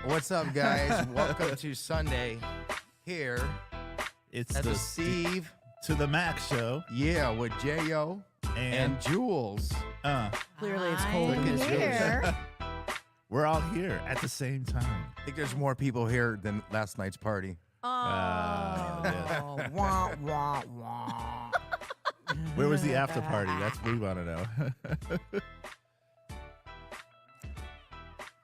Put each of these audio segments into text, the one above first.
What's up, guys? Welcome to Sunday here It's at the the Steve, to the Max show. yeah, with J.O. and Jules. Clearly, it's cold in I'm this here. We're all here at the same time. I think there's more people here than last night's party. Yeah. Oh, wah, wah, wah. Where was the after party? That's what we want to know.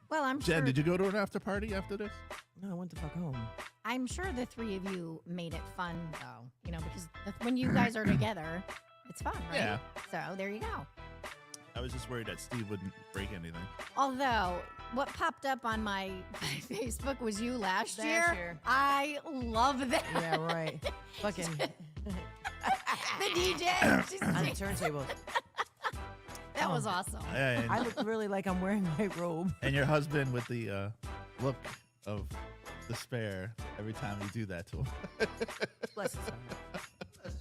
Well, I'm Jen, sure. did you go to an after party after this? No, I went the fuck home. I'm sure the three of you made it fun, though. You know, because when you guys are together, it's fun, right? Yeah. So there you go. I was just worried that Steve wouldn't break anything. Although, what popped up on my Facebook was you last year. I love that. Yeah, right. Fucking The DJ. She's on the turntable. that was awesome. Yeah, I look really like I'm wearing my robe. and your husband with the look of despair every time you do that to him. Bless his heart.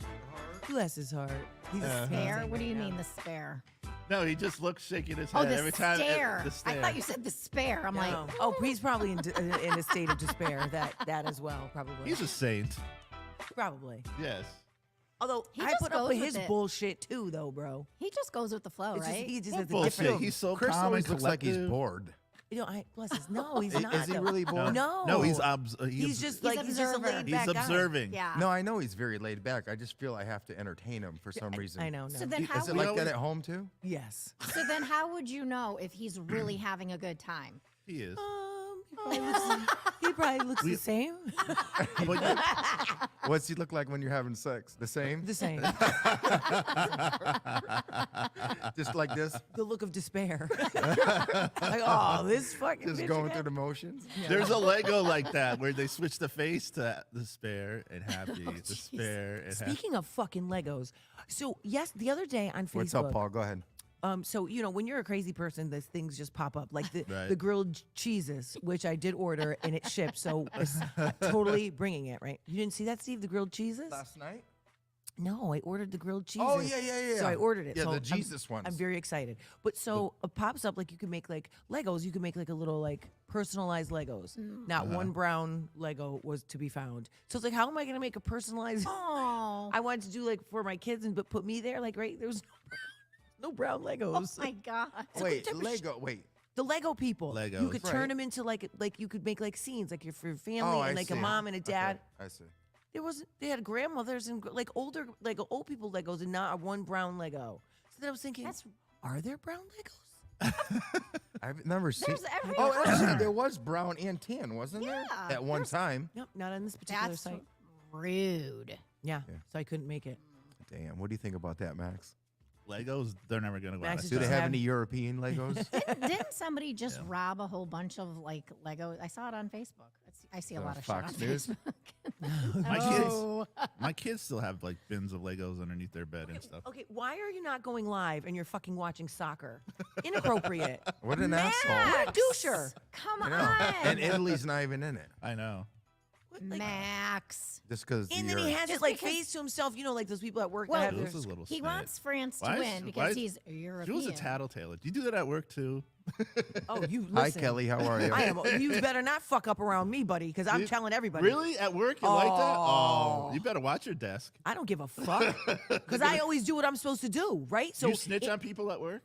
Bless his heart. He's Spare? amazing What do you right now. mean the spare? No, he just looks shaking his Oh, head the every time. stare. The stare. I thought you said the spare. I'm like, No. Oh, he's probably in a state of despair. That as well, probably. He's a saint. Probably. Yes. Although He I just put up goes with with his it. bullshit too, though, bro. he just goes with the flow, It's just, right? he just What has a bullshit. different. He's so Chris calm always and looks like he's collective. bored. You know, bless his. No, he's Is not. he though. really bored? No. No, he's He's just He's like he's just a observer. laid he's back guy. observing. yeah. No, I know he's very laid back. I just feel I have to entertain him for some reason. I know. No. So then how Is it would, like that at home too? Yes. so then how would you know if he's really having a good time? He is. He probably looks the same. But you- What's he look like when you're having sex? The same? The same. Just like this? The look of despair. Like, oh, this fucking Just bitch going again. through the motions? There's a Lego like that where they switch the face to despair and happy, despair and happy. Speaking of fucking Legos, so yes, the other day on Facebook. What's up, Paul? Go ahead. So you know, when you're a crazy person, these things just pop up, like the Right. the grilled cheeses, which I did order and it shipped, so it's totally bringing it. Right? You didn't see that, Steve? The grilled cheeses? Last night? No, I ordered the grilled cheeses. Oh, yeah. So I ordered it. Yeah, so the Jesus ones. I'm very excited. But so it pops up like you can make like Legos. You can make like a little like personalized Legos. Not one brown Lego was to be found. So it's like, how am I going to make a personalized? Oh, I wanted to do like for my kids and but put me there. Like right, there was no brown Legos. my God. Wait, type of Lego. Wait. The Lego people. You Legos. could Right. turn them into like you could make like scenes like for your family Oh, and I like a see. mom and a dad. Okay, I see. There wasn't. They had grandmothers and like older like old people Legos and not one brown Lego. So then I was thinking, That's- are there brown Legos? I've never seen. There's every Oh, actually, there was brown and tan, wasn't there? Yeah, At one time. Nope, not on this particular That's site. rude. Yeah, so I couldn't make it. Damn. What do you think about that, Max? Legos, they're never going to go out Max of is Do they just style. have having- any European Legos? Didn't somebody just rob a whole bunch of like Legos? I saw it on Facebook. I see a lot of Fox shit on News? Facebook. My Oh. my kids still have like bins of Legos underneath their bed and stuff. Okay, why are you not going live and you're fucking watching soccer? Inappropriate. What an asshole. What a doucher. Come I know. on, And Italy's not even in it. I know. Max. Just because And then he has his Just like because- face to himself. You know, like those people at work Well, that have Jules their is a little He snit. wants France to Why is- win why because is- he's European. Jules a tattletale. Do you do that at work too? Oh, you Hi, listen. Kelly. How are you? I am. You better not fuck up around me, buddy, because I'm You- telling everybody. Really? At work? You like that? Oh. Oh, you better watch your desk. I don't give a fuck because I always do what I'm supposed to do, right? So you snitch on people at work?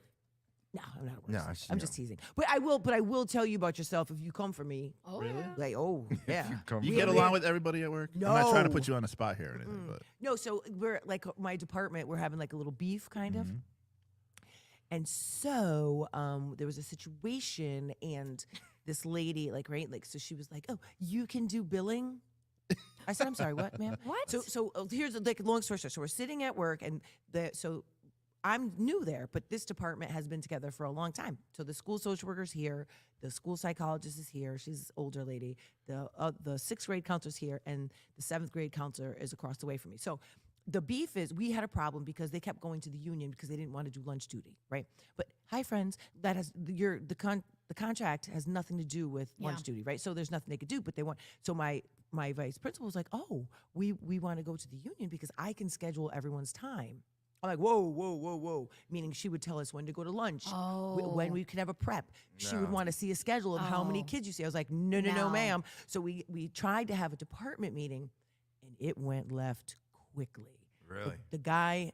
No, I'm not. No, Worse. she- I'm just teasing. But I will. But I will tell you about yourself if you come for me. Oh, Really? yeah. Like, oh yeah. come You for get me. along with everybody at work? I'm not trying to No. put you on the spot here or anything, but No, so we're like my department. We're having like a little beef, kind of. And so there was a situation, and this lady, like, right, like, so she was like, "Oh, you can do billing." I said, "I'm sorry, what, ma'am?" What? So here's like a long story short. So we're sitting at work, and so I'm new there, but this department has been together for a long time. So the school social worker's here, the school psychologist is here. She's an older lady. The sixth grade counselor's here, and the seventh grade counselor is across the way from me. So the beef is we had a problem because they kept going to the union because they didn't want to do lunch duty, right? But hi, friends, that has the contract has nothing to do with lunch Yeah. duty, right? So there's nothing they could do. But they want so my vice principal was like, oh, we want to go to the union because I can schedule everyone's time. I'm like, whoa, whoa, whoa, whoa. Meaning she would tell us when to go to lunch, when we could have a prep. She would No. want to see a schedule of how many kids you see. I was like, no, No. ma'am. So we tried to have a department meeting, and it went left quickly. Really? The guy,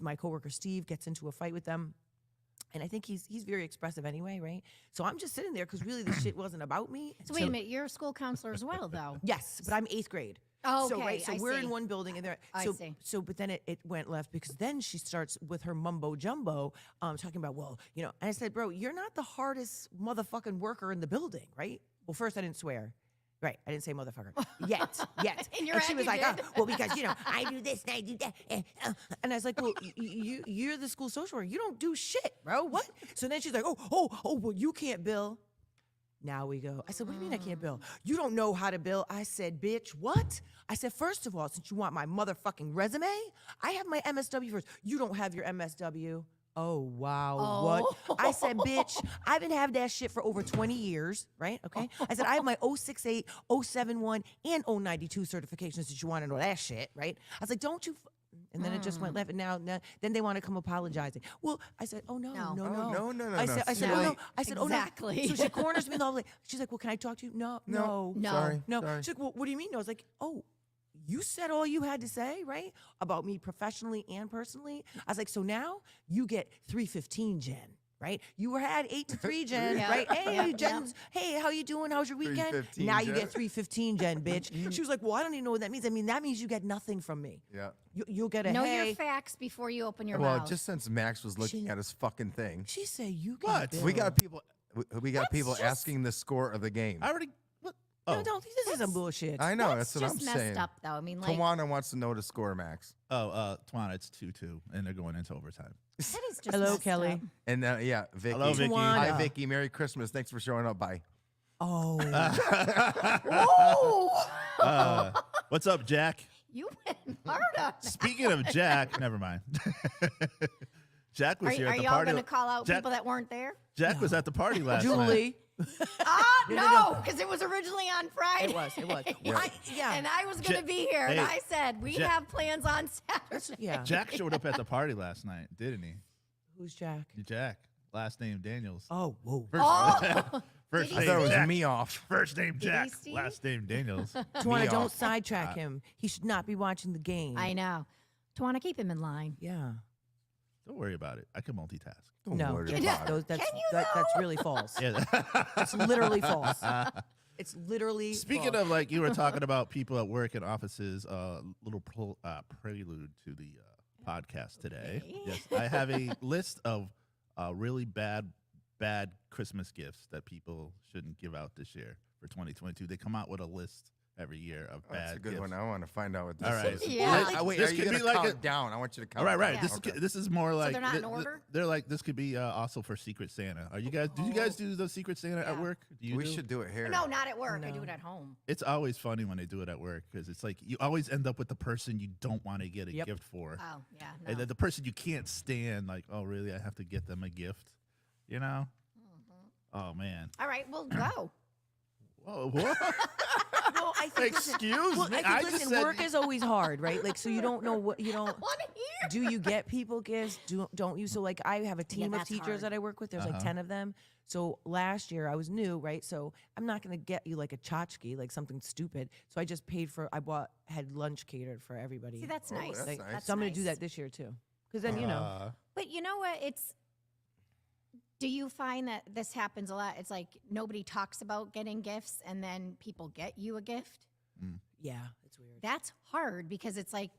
my coworker Steve, gets into a fight with them. And I think he's very expressive anyway, right? So I'm just sitting there because really the shit wasn't about me. So wait a minute, you're a school counselor as well, though. Yes, but I'm 8th grade. Oh, So, okay, right, so I we're see. in one building, and I so see. so, but then it went left because then she starts with her mumbo jumbo, talking about, well, you know, and I said, bro, you're not the hardest motherfucking worker in the building, right? Well, first I didn't swear. Right, I didn't say motherfucker yet. In your And she head was you like, did. well, because you know I do this and I do that, and I was like, well, you're the school social worker. You don't do shit, bro. What? So then she's like, oh, well, you can't bill. Now we go. I said, what do you mean I can't bill? You don't know how to bill. I said, bitch, what? I said, first of all, since you want my motherfucking resume, I have my MSW first. You don't have your MSW. Oh, wow. What? I said, bitch, I haven't had that shit for over 20 years, right? Okay. I said, I have my 068, 071, and 092 certifications that you want to know that shit, right? I was like, don't you. And then it just went left. And now then they want to come apologizing. Well, I said, oh, no. no, no, I no, said, see, oh, no. like- I said, oh, Exactly. no. So she corners me the whole way. She's like, well, can I talk to you? No. No. Sorry. No. Sorry. She's like, well, what do you mean? No. I was like, oh, you said all you had to say, right? About me professionally and personally. I was like, so now you get 315, Jen, right? You had 8 to 3, Jen, Yeah. right? Hey, Yeah. Jen's, hey, how you doing? How's your weekend? 315, Now you Jen. get 315, Jen, bitch. She was like, well, I don't even know what that means. I mean, that means you get nothing from me. Yeah. You'll get a Know hey. your facts before you open your Well, mouth. just since Max was looking at his fucking thing, She said, you can What? bill. we got people. We got That's people just- asking the score of the game. I already. What? No, Oh, don't. This is some bullshit. I know. That's, what I'm just messed saying. up, though. I mean, like, Tawana wants to know the score, Max. Tawana, it's 2-2, and they're going into overtime. that is just Hello, messed Kelly. up. And yeah, Vicky. Hello, Vicky. Hi, Tawana. Vicky. Merry Christmas. Thanks for showing up. Bye. Oh. What's up, Jack? You went hard on that. Speaking of Jack, never mind. Jack was here Are at the y'all party. going to call out Jack- people that weren't there? Jack was at the party last night. Julie. No, because it was originally on Friday. It was. Yeah. Yeah. And I was going to Ja- be here, and hey, I said, we Ja- have plans on Saturday. Yeah. Jack showed up at the party last night, didn't he? Who's Jack? Jack, last name Daniels. Oh, whoa. Oh, First Did I he thought it was Jack. me off. First name Did he, Jack, Steve? last name Daniels. Tawana, Me don't off. sidetrack him. He should not be watching the game. I know. Tawana, keep him in line. Yeah. Don't worry about it. I can multitask. Don't No, worry that's, about it. that's, Can you that's though? really false. Yeah. It's literally false. It's literally Speaking false. of, like, you were talking about people at work and offices, little prelude to the podcast today. Okay. Yes, I have a list of really bad Christmas gifts that people shouldn't give out this year for 2022. They come out with a list every year of Oh, that's bad a good gifts. one. I want to find out what this All right. is. Yeah. Wait, This are you could going be to like count a- it down? I want you to count All right, it right. down. This Okay. this is more like they're not in order? They're like this could be also for Secret Santa. Are you guys? Did you guys do the Secret Santa at Yeah. work? Do you We do? should do it here. No, not at work. I do No. it at home. It's always funny when they do it at work because it's like you always end up with the person you don't want to get a Yep. gift for, Oh, yeah. No. and then the person you can't stand. Like, oh, really? I have to get them a gift, you know? Oh man. All right, we'll go. Whoa, what? Well, I think listen, Excuse well, me. I think, I listen, just said work is always hard, right? Like, so you don't know what you don't. I want to hear. Do you get people gifts? Don't you? So, like, I have a team of that's teachers hard. that I work with. There's like Uh-huh. 10 of them. So last year I was new, right? So I'm not gonna get you like a tchotchke, like something stupid. So I just had lunch catered for everybody. See, that's Oh, nice. that's Like, nice. so I'm gonna do nice. that this year too, because then you know. But you know what? Do you find that this happens a lot? It's like nobody talks about getting gifts and then people get you a gift. Yeah, it's weird. That's hard because it's like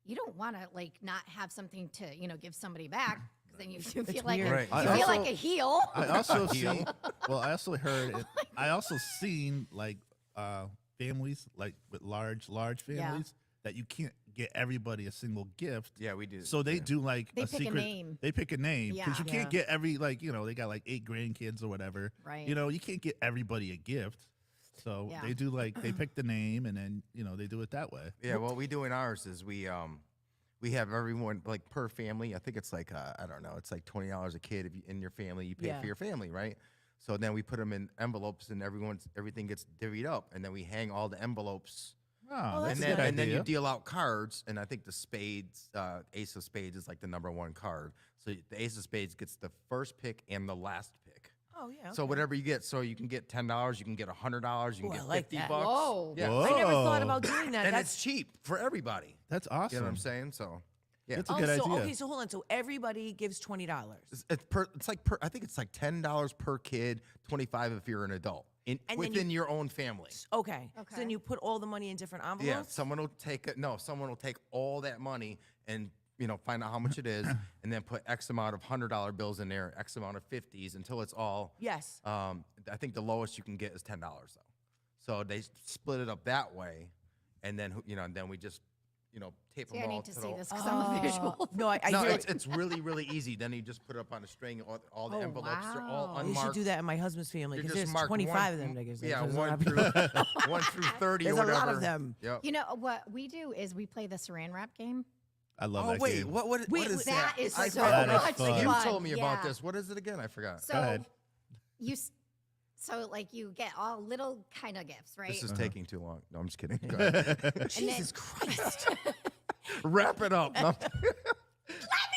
you don't want to like not have something to, give somebody back because then you feel like weird. Right. you I feel also- like a heel. I also Heel. see. Well, I also heard. I also seen like families like with large families that you can't get everybody a single gift. Yeah, we do. So they yeah. do like They a pick a secret. name. They pick a name because you Yeah. can't get every they got like 8 grandkids or whatever. Right. You can't get everybody a gift. So Yeah. they do they pick the name and then they do it that way. Yeah, what we do in ours is we have everyone like per family. I think it's like I don't know, it's like $20 a kid if you, in your family. You pay Yeah. for your family, right? So then we put them in envelopes and everything gets divvied up, and then we hang all the envelopes Oh, that's that's a good. good and then idea. you deal out cards, and I think the spades, ace of spades is like the #1 card. So the ace of spades gets the first pick and the last pick. Oh yeah. So okay. whatever you get, so you can get $10, you can get $100, you can Ooh, I get like 50 that. bucks. Whoa. Yeah. Whoa. I never thought Oh. about doing that. And That's it's cheap for everybody. That's You know awesome. what I'm saying? So yeah. That's a oh, good so idea. okay. So hold on. So everybody gives $20. It's like per, I think it's like $10 per kid, 25 if you're an adult, And then within your own family. Okay. So Okay. then you put all the money in different envelopes. Yeah, someone will take it. No, someone will take all that money and find out how much it is, and then put X amount of $100 bills in there, X amount of 50s until it's all. Yes. I think the lowest you can get is $10 though. So they split it up that way, and then and then we just tape See, them I all. need to the- see this because I'm a visual. No, I No, hear it's really really easy. Then you just put it up on a string. All the Oh, envelopes are all wow. You unmarked. should do that in my husband's family You're because just there's marked 25 of one- them niggas. Yeah, There's a one lot of through people. 1 through 30 There's or a whatever. lot of them. Yep. You know what we do is we play the Saran Wrap game. I love Oh that wait, game. what Wait, is that that? is I so forgot. much You fun. told me about Yeah. this. What is it again? I forgot. So ahead. you, so like you get all little kind of gifts, right? This is taking too long. No, I'm just kidding. Go ahead. Jesus Christ. Wrap it up. No.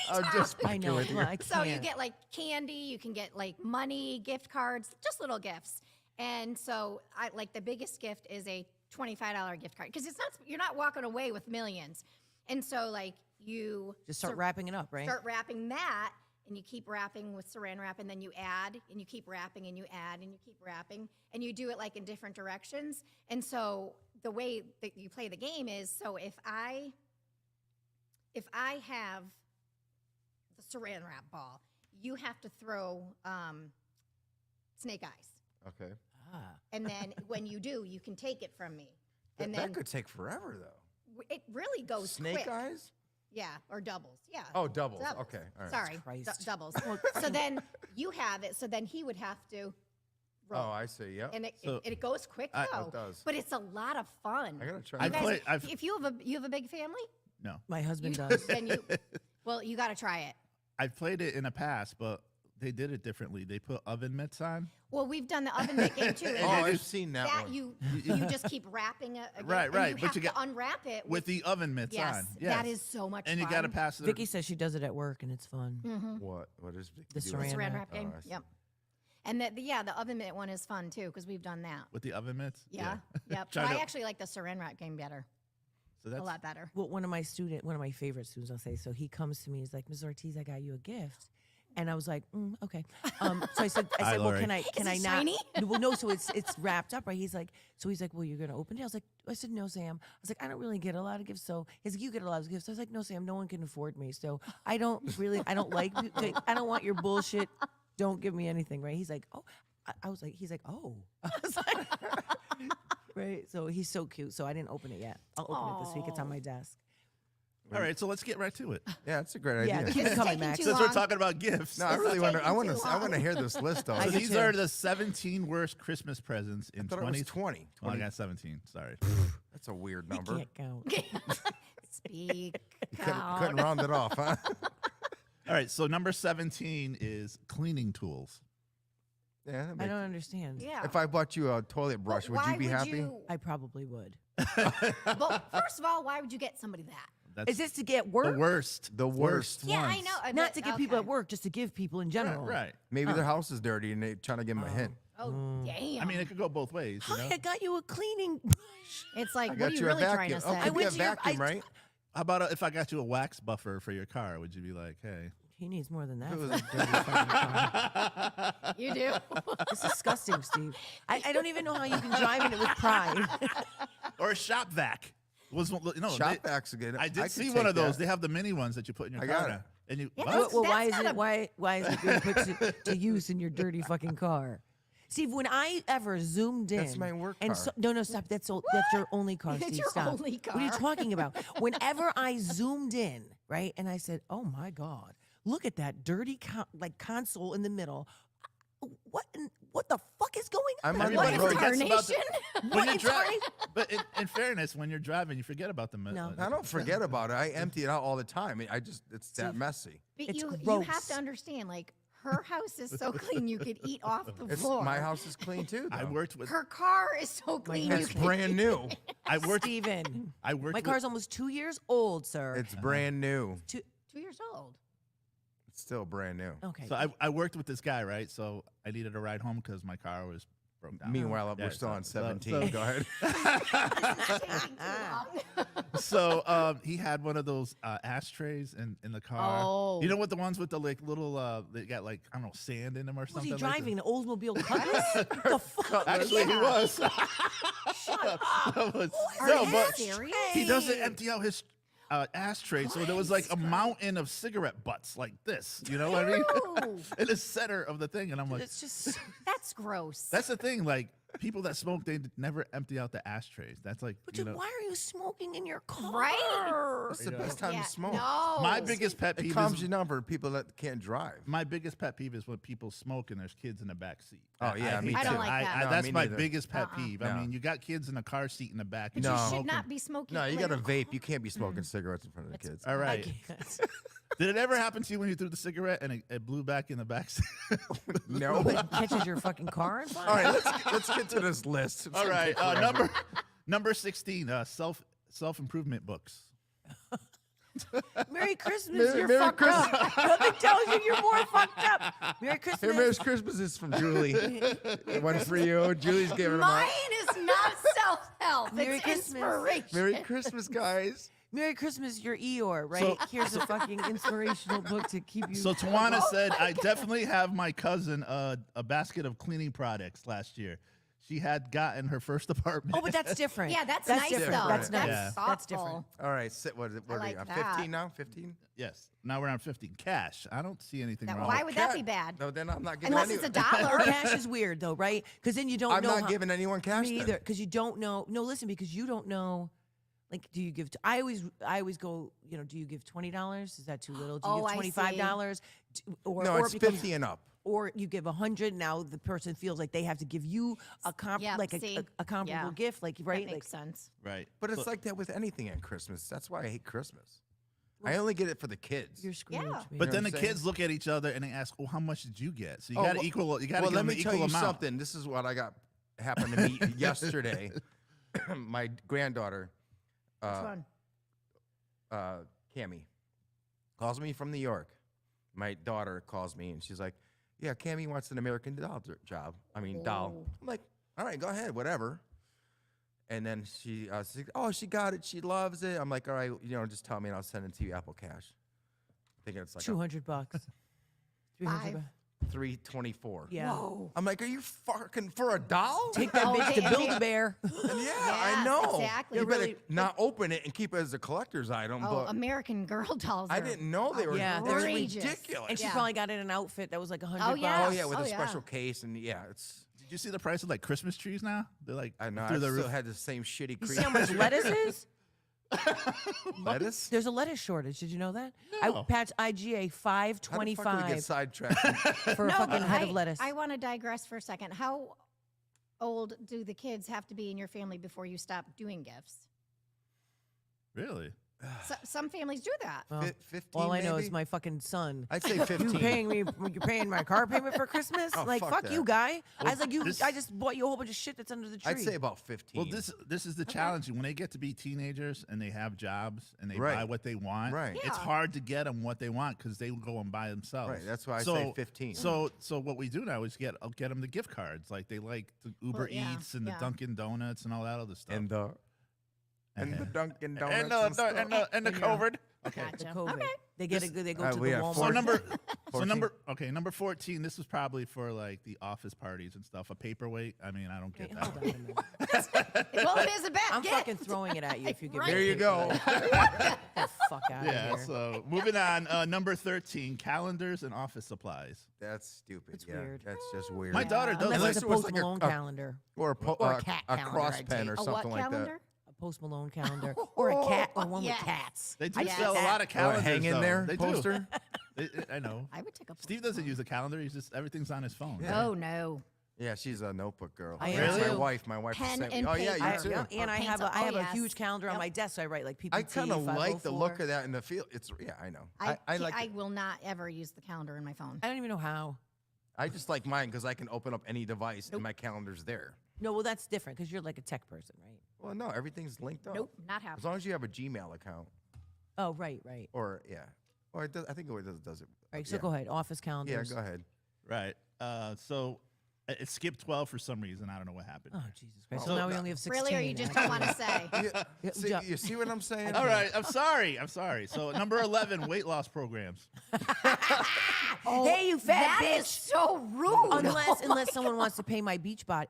I'm just I know. fucking with you. Well, I So you can't. get like candy, you can get like money, gift cards, just little gifts. And so I like the biggest gift is a $25 gift card because you're not walking away with millions. And so like you Just start wrapping it up, right? start wrapping that and you keep wrapping with saran wrap and then you add and you keep wrapping and you add and you keep wrapping and you do it like in different directions. And so the way that you play the game is so if I have the saran wrap ball, you have to throw snake eyes. Okay. Ah. And then when you do, you can take it from me. And that then could take forever though. it really goes Snake quick. eyes? Yeah, or doubles. Yeah. Oh, doubles. Doubles. Okay. All right. Sorry, Christ. doubles. So then you have it. So then he would have to roll. Oh, I see. Yep. And So it goes quick I- though. It does. But it's a lot of fun. I gotta try. I You that. play- I've- if you have a big family, No, My husband you, does. then you got to try it. I've played it in the past, but they did it differently. They put oven mitts on. Well, we've done the oven mitt game too. Oh, and I've seen that that one. you just keep wrapping it. Again, Right, and right, You but have you to get- unwrap it With the oven mitts yes, on. Yes. that is so much And fun. you got to pass it. Vicky says she does it at work and it's fun. What is Vicky The doing? saran Saran wrap. wrap game. I see. Yep. And the oven mitt one is fun too because we've done that. with the oven mitts. Yeah. Yep. Try But I to- actually like the saran wrap game better. So A that's lot better. Well, one of my favorite students, I'll say, so he comes to me, he's like, Ms. Ortiz, I got you a gift. And I was like, okay. So I said, Hi, well, Lori. can I it not? shiny? Well, no. So it's wrapped up, right? He's like, well, you're gonna open it. I said, no, Sam. I was like, I don't really get a lot of gifts. So he's like, you get a lot of gifts. I was like, no, Sam, no one can afford me. So I don't like, I don't want your bullshit. Don't give me anything, right? He's like, oh, I was like, he's like, oh. I was like, right. So he's so cute. So I didn't open it yet. I'll open it this week. It's on my desk. all right. So let's get right to it. Yeah, that's a great Yeah, idea. keep it It's coming, taking Max. too Since we're long. talking about gifts. No, I This is really want to. taking I want too to. I want to long. hear this list though. I So do these too. are the 17 worst Christmas presents in I thought it was 20. 20. Oh, I got 17. Sorry. That's a weird He number. can't count. Speak. Couldn't round it off, huh? All right. So number 17 is cleaning tools. Yeah. that I makes- don't understand. Yeah. If I bought you a toilet brush, would Why you be happy? I probably would. Well, first of all, why would you get somebody that? That's Is this to get the work? worst. The worst. Yeah, I ones. know. Not to give people okay. at work, just to give people in Right. general. right. Maybe their house is dirty and they're trying to give them a hint. Oh, damn. I mean, it could go both ways. You Hi, know? I got you a cleaning brush. it's like, I what got are you you a really trying vacuum. to Oh, say? could be went a to your- vacuum, right? How about if I got you a wax buffer for your car? Would you be like, hey? He needs more than that. It for was- a dirty fucking car. You do. It's disgusting, Steve. I don't even know how you can drive in it with pride. Or a shop vac. Was no Shop they- vacs again. I did could see take one of those. that. They have the mini ones that you put in your I car. got now. it. And you Yeah, what? Well, why is That's it not a- why is it being put to use in your dirty fucking car? Steve, when I ever zoomed in, That's my work and car. So, no, stop. That's your only car. It's Steve, your stop. only What are you car. talking about? Whenever I zoomed in, right, and I said, "Oh my God, look at that dirty console in the middle." What the fuck is going on? I'm on the Everybody road. forgets about Tarnation? when What you're is driving. But in fairness, when you're driving, you forget about the No. I don't forget about it. I empty it out all the time. I just it's that messy. But It's you have gross. to understand, like Her house is so clean you could eat off the floor. My house is clean too. I though. worked with. Her car is so clean you It's can. brand new. I worked. Steven, I worked. my with- car's almost 2 years old, sir. It's brand new. 2. 2 years old. It's still brand new. Okay. So I worked with this guy, right? So I needed a ride home because my car was broke down. Meanwhile, Yeah, we're still so- on so- 17. Go ahead. Taking too long. So he had one of those ashtrays in the car. Oh. You know what, the ones with the like little they got like, I don't know, sand in them or Was something. he like that? driving an Oldsmobile Cutlass? the fuck? Actually, he Yeah. was. Shut up. Are No, you but serious? he doesn't empty out his ashtray, so there was like a mountain of cigarette butts like this. You know what I mean? Ew. In the center of the thing, and I'm like, It's just That's gross. that's the thing. Like people that smoke, they never empty out the ashtrays. That's like, But you dude, know, why are you smoking in your car? Right? It's the best time Yeah, to smoke. No. my biggest pet It peeve calms is you down for people that can't drive. my biggest pet peeve is when people smoke and there's kids in the back seat. Oh, yeah, me hate I don't that. like that. No, that's me my neither. biggest pet peeve. I No. mean, you got kids in the car seat in the back. But and you you're should smoking. not be smoking. No, you like- got to vape. You can't be smoking cigarettes in front of the kids. All I right. can't. Did it ever happen to you when you threw the cigarette and it blew back in the back seat? No. Catches your fucking car on fire. All right, let's get to this list. It's All gonna right. take forever. Number 16. Self improvement books. Merry Christmas. Merry- You're Merry fucked up. Nothing tells you you're more fucked up. Merry Here, Christmas. Merry Christmas is from Julie. One for you. Julie's giving them Mine out. is not self-help. Merry It's Christmas. inspiration. Merry Christmas, guys. Merry Christmas, your Eeyore, right? Here's a fucking inspirational book to keep you. So Tawana said, I definitely have my cousin a basket of cleaning products last year. She had gotten her first apartment. Oh, but that's different. Yeah, that's nice different. though. That's nice. Yeah. That's different. All right, sit. What are you? like I'm that. 15 now? 15? Yes. Now we're on 15. Cash. I don't see anything That- wrong. why would that Cat- be bad? No, then I'm not giving Unless any- it's a dollar. Cash is weird though, right? Because then you don't I'm know. not how- giving anyone cash. Me then. either, because you don't know. No, listen, because you don't know. Like, do you give? I always go. You know, do you give $20? Is that too little? Do you Oh, I give see. $25? Or No, or it's it becomes- 50 and up. Or you give 100. Now the person feels like they have to give you a Yep, like see? a comparable Yeah. gift, like That right, makes like sense. Right. But it's So- like that with anything at Christmas. That's why I hate Christmas. I only get it for the kids. you're Scrooge. Yeah. man. But then what the I'm kids look at each other and they ask, "Oh, how much did you get?" So you Oh, got to well- equal. You got to well, give let them me the tell equal you amount. something. This is what I happened to meet yesterday. My granddaughter, Which one? Cammie, calls me from New York. My daughter calls me and she's like, "Yeah, Cammie wants an American Doll job. Doll." Oh. I'm like, "All right, go ahead, whatever." And then she's like, "Oh, she got it. She loves it." I'm like, "All right, just tell me and I'll send it to you Apple Cash." Thinking it's like $200, $300. Five. $324. Yeah. Whoa. I'm like, "Are you fucking for a doll?" Take that Oh, bitch they- to Build-A-Bear. Yeah, I Yes, know. exactly. You better really- not open it and keep it as a collector's item. Oh, but American Girl dolls. I are- didn't know they were Yeah, they're outrageous. ridiculous. And she Yeah. probably got in an outfit that was like $100. Oh, yeah. Oh yeah, with Oh, a yeah. special case and yeah, it's. Did you see the price of like Christmas trees now? They're like I know. I through the still roof. had the same shitty You cream. see how much lettuce is? lettuce? There's a lettuce shortage. Did you know that? No. I patch IGA How the fuck did we get $5.25 sidetracked? for a fucking head of lettuce. I want to digress for a second. How old do the kids have to be in your family before you stop doing gifts? Really? Some families do that. Well, 15 all I know maybe? is my fucking son. I'd say You 15. paying me? You're paying my car payment for Christmas? Oh, like, fuck fuck that. you, guy. I was like, this- I just bought you a whole bunch of shit that's under the tree. I'd say about 15. Well, this is the challenge. When they get to be teenagers and they have jobs and they Right. buy what they want, Right. it's Yeah. hard to get them what they want because they will go and buy themselves. Right, that's why I say 15. So what we do now is get them the gift cards. Like they like the Uber Well, yeah, Eats and yeah. the Dunkin' Donuts and all that other stuff. and the Dunkin' Donuts and the stuff. and the COVID. Okay. the Gotcha. COVID. Okay. They get a good. They go Uh, to we the have Walmart. So 14? number 14. This was probably for like the office parties and stuff. A paperweight. I mean, I don't get Wait, that. hold on one. a minute. Well, it is a bad I'm gift. fucking throwing it at you if you give me. Right. There you go. Get the fuck out Yeah. of here. So moving on. Number 13. Calendars and office supplies. That's stupid. It's yeah, weird. That's just weird. My daughter does Unless like it's a it was Post like a- Malone a- calendar, or or a cat a calendar, cross I'd pen say. or A what something like that. calendar? a Post Malone calendar, or a cat, or one Yes. with cats. They do I'd sell a say lot that. of calendars. hang in though. there They poster. do. I know. I would take a. Steve doesn't use a calendar. He's just everything's on his phone. Yeah. Oh no. Yeah, she's a notebook girl. I am That's Really? my too. wife. My wife. Pen sent me- and oh yeah, paper. you I, too. yeah, and I have pencil. I have Oh, a yes. huge calendar on Yep. my desk. So I write like people. I kind of like the look of that in the field. It's yeah, I know. I like. I will not ever use the calendar in my phone. I don't even know how. I just like mine because I can open up any device and my calendar's there. No, well, that's different because you're like a tech person, right? Well, no, everything's linked up. Nope, not As happening. long as you have a Gmail account, Oh, right. or yeah, or it does, I think it does it. Right. So yeah. go ahead. Office Yeah, calendars. go ahead. Right. So it skipped 12 for some reason. I don't know what happened. Oh, Jesus Christ. So So now we that- only have 16. Really, or you just don't want to say? Yeah, See, yeah. you see what I'm saying? All right. I'm sorry. So number 11, weight loss programs. Hey, you fat That bitch. is so rude. Unless someone wants to pay my beach body.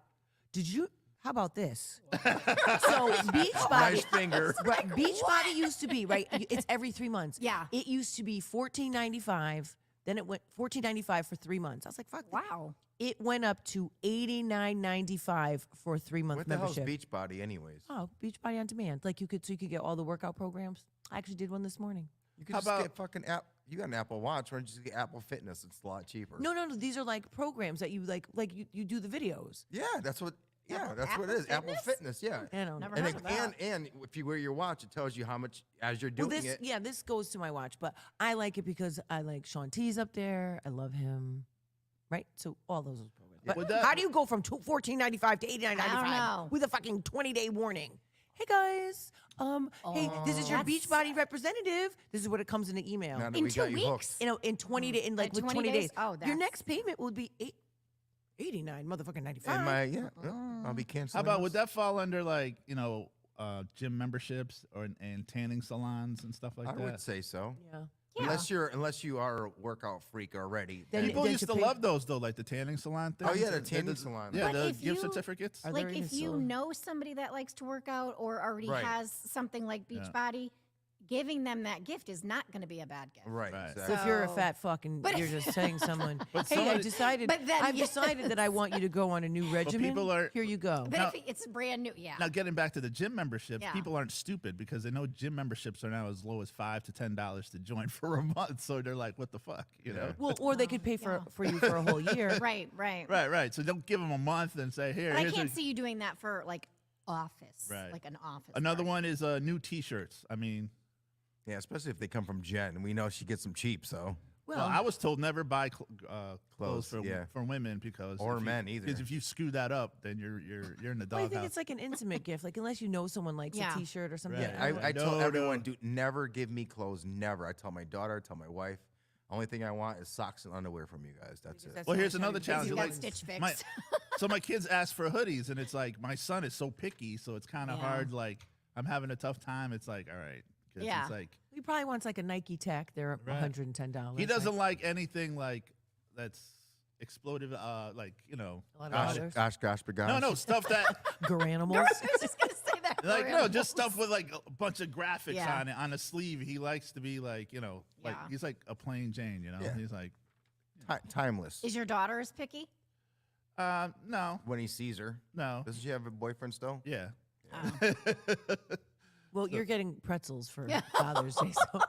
Did you? How about this? So beach body. Nice finger. Right, beach body used to be right. It's every 3 months. Yeah. It used to be $14.95. Then it went $14.95 for 3 months. I was like, fuck. Wow. It went up to $89.95 for a 3-month What the hell's membership. Beachbody, anyways? Oh, Beachbody on demand. Like you could get all the workout programs. I actually did one this morning. You could How just about- get fucking app. You got an Apple Watch. Why don't you just get Apple Fitness? It's a lot cheaper. No. These are like programs that you like you do the videos. Yeah, that's what. Yeah, Apple- that's what it Apple is. Apple Fitness? Fitness. Yeah. I don't Never know. And, heard of that. and if you wear your watch, it tells you how much as you're Well, doing this it. this goes to my watch, but I like it because I like Sean T's up there. I love him, right? So all those programs. But Would that- how do you go from $14.95 to $89.95 I don't know. with a fucking 20-day warning? Hey guys, hey, this is your That's- Beachbody representative. This is what it comes in the email. Now that In we 2 got you hooked. weeks? You know, in 20 days, in like Like with 20 20 days. days? Oh, your that's- next payment will be 89 motherfucking 95. And my I'll be canceling. How about would this. that fall under like gym memberships and tanning salons and stuff like I that? would say so. yeah. Yeah. Unless you are a workout freak already. Then- then- People then used to to pay- love those though, like the tanning salon things. Oh, yeah, the and tanning salon. Yeah, But the if gift you- certificates. Are there Like even if you still- know somebody that likes to work out or already Right. has something like Beachbody, giving them that gift is not going to be a bad gift. Right. Right. Exactly. So if you're a So- fat fuck and But- you're just saying someone, But hey, somebody- I've then, decided that I want you to go on a new regimen. people are- Here you go. But Now- if it's brand new, yeah. Now, getting back to the gym memberships, Yeah. people aren't stupid because they know gym memberships are now as low as $5 to $10 to join for a month. So they're like, "What the fuck?" You know? Well, or they could pay for you for a whole year. Right. Right. So don't give them a month and say, "Here, But I here's can't a-" see you doing that for like office, Right. like an office. Another party. one is new T-shirts. I mean, Yeah, especially if they come from Jen, and we know she gets them cheap. So well, I was told never buy clothes Clothes, yeah. for women because Or if you- men either. Because if you screw that up, then you're in the Well, I think doghouse. it's like an intimate gift. Like unless you know someone likes Yeah. a T-shirt or something. Right. yeah, I No, told everyone, no. dude, never give me clothes. Never. I tell my daughter, I tell my wife. Only thing I want is socks and underwear from you guys. That's it. That's Well, how here's I tell another you challenge. You Like, got Stitch Fix. my- so my kids ask for hoodies, and it's like my son is so picky, so it's kind of Yeah. hard. Like I'm having a tough time. It's like, all right, 'cause Yeah. It's like He probably wants like a Nike Tech. They're Right. $110. he doesn't like anything like that's explosive. Like a lot of Gosh, others. gosh, but gosh. no stuff that Garanimals. I was just gonna say that. for like real. no just stuff with like a bunch of graphics Yeah. on it on a sleeve. He likes to be like like Yeah. he's like a plain Jane. Yeah. He's like Timeless. Is your daughter as picky? no When he sees her, no doesn't she have a boyfriend still? yeah. Well, you're getting pretzels for Father's Day. So.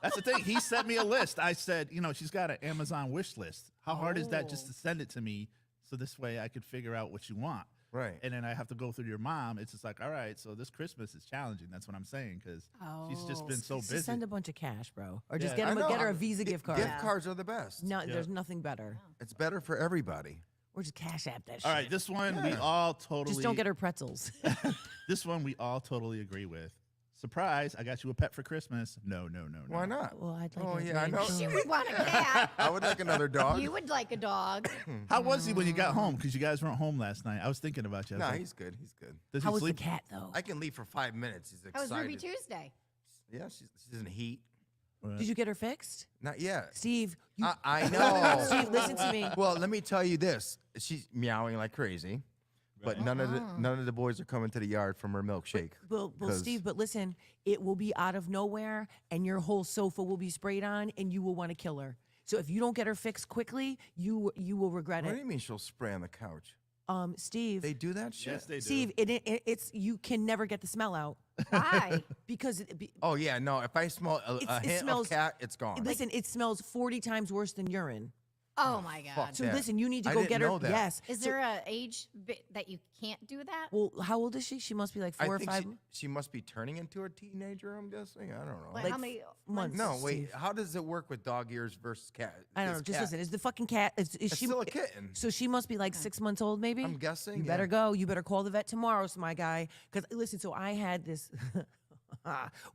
That's the thing. He sent me a list. I said, she's got an Amazon wish list. How hard is that just to send it to me so this way I could figure out what you want? Right. And then I have to go through your mom. It's just like, all right, so this Christmas is challenging. That's what I'm saying because she's just been so Just busy. send a bunch of cash, bro, or just Yeah. get I know, her a I'm- Visa gift card. Gift cards are the best. No, there's nothing better. It's better for everybody. Or just cash app that shit. All right, this one we all totally Just don't get her pretzels. This one we all totally agree with. Surprise! I got you a pet for Christmas. No. Why not? Well, I'd like Oh, a yeah, I name know. too. She would want a cat. I would like another dog. You would like a dog. How was he when you got home? Because you guys weren't home last night. I was thinking about you. I was No, like, he's good. He's good. does How he was the sleep? cat though? I can leave for 5 minutes. He's That was excited. Ruby Tuesday. Yeah, she's in heat. Did you get her fixed, Not yet. Steve? You, I know. Steve, listen to me. Well, let me tell you this. She's meowing like crazy, but none of the boys are coming to the yard from her milkshake. Well, 'cause- Steve, but listen, it will be out of nowhere, and your whole sofa will be sprayed on, and you will want to kill her. So if you don't get her fixed quickly, you will regret What do it. you mean she'll spray on the couch? Steve, They do that shit? Yes, they do. Steve, it's you can never get the smell out Why? because Oh yeah, no. If I smell a It hint smells- of cat, it's gone. listen, it smells 40 times worse than urine. Oh my God. Fuck So that. listen, you need to I go didn't get her. know that. Yes. Is there a age bit that you can't do that? Well, how old is she? She must be like I 4 or think 5 she must be turning into a teenager, I'm guessing. I don't know. Like, like how many months. No, wait. Steve. How does it work with dog ears versus cat? I don't know. This Just cat- listen. Is the fucking cat? Is It's she still a kitten. So she must be like 6 months old, maybe. I'm guessing. You yeah. better go. You better call the vet tomorrow, so my guy. Because listen, so I had this.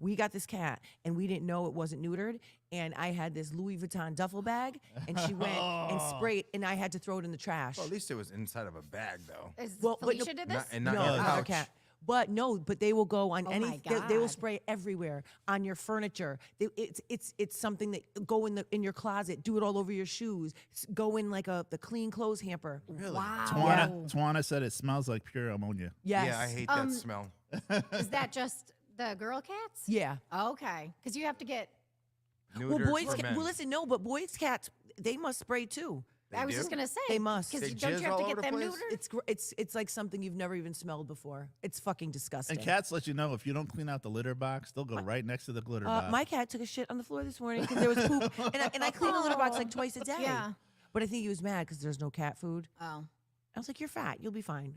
We got this cat, and we didn't know it wasn't neutered. And I had this Louis Vuitton duffel bag, and she went and sprayed, and I had to throw it in the trash. Well, at least it was inside of a bag, though. Is Well, but no- Felicia did this? Not, and not no, in your other pouch. cat. But no, but they will go on Oh any. my They will God. spray everywhere on your furniture. It's something that go in your closet. Do it all over your shoes. Go in like the clean clothes hamper. Wow. Tawana said it smells like pure ammonia. Yes. Yeah, I hate that smell. Is that just the girl cats? Yeah. Okay. Because you have to get. Well, Neutered boys. for men. Well, listen, no, but boys' cats they must spray too. They I was just do? gonna say They must. Because They don't you jizz have all to over get the them place? neutered? It's like something you've never even smelled before. It's fucking disgusting. And cats let you know if you don't clean out the litter box, they'll go right next to the glitter box. My cat took a shit on the floor this morning because there was poop, and I clean the litter box like twice a day. Yeah. But I think he was mad because there's no cat food. Oh. I was like, "You're fat. You'll be fine."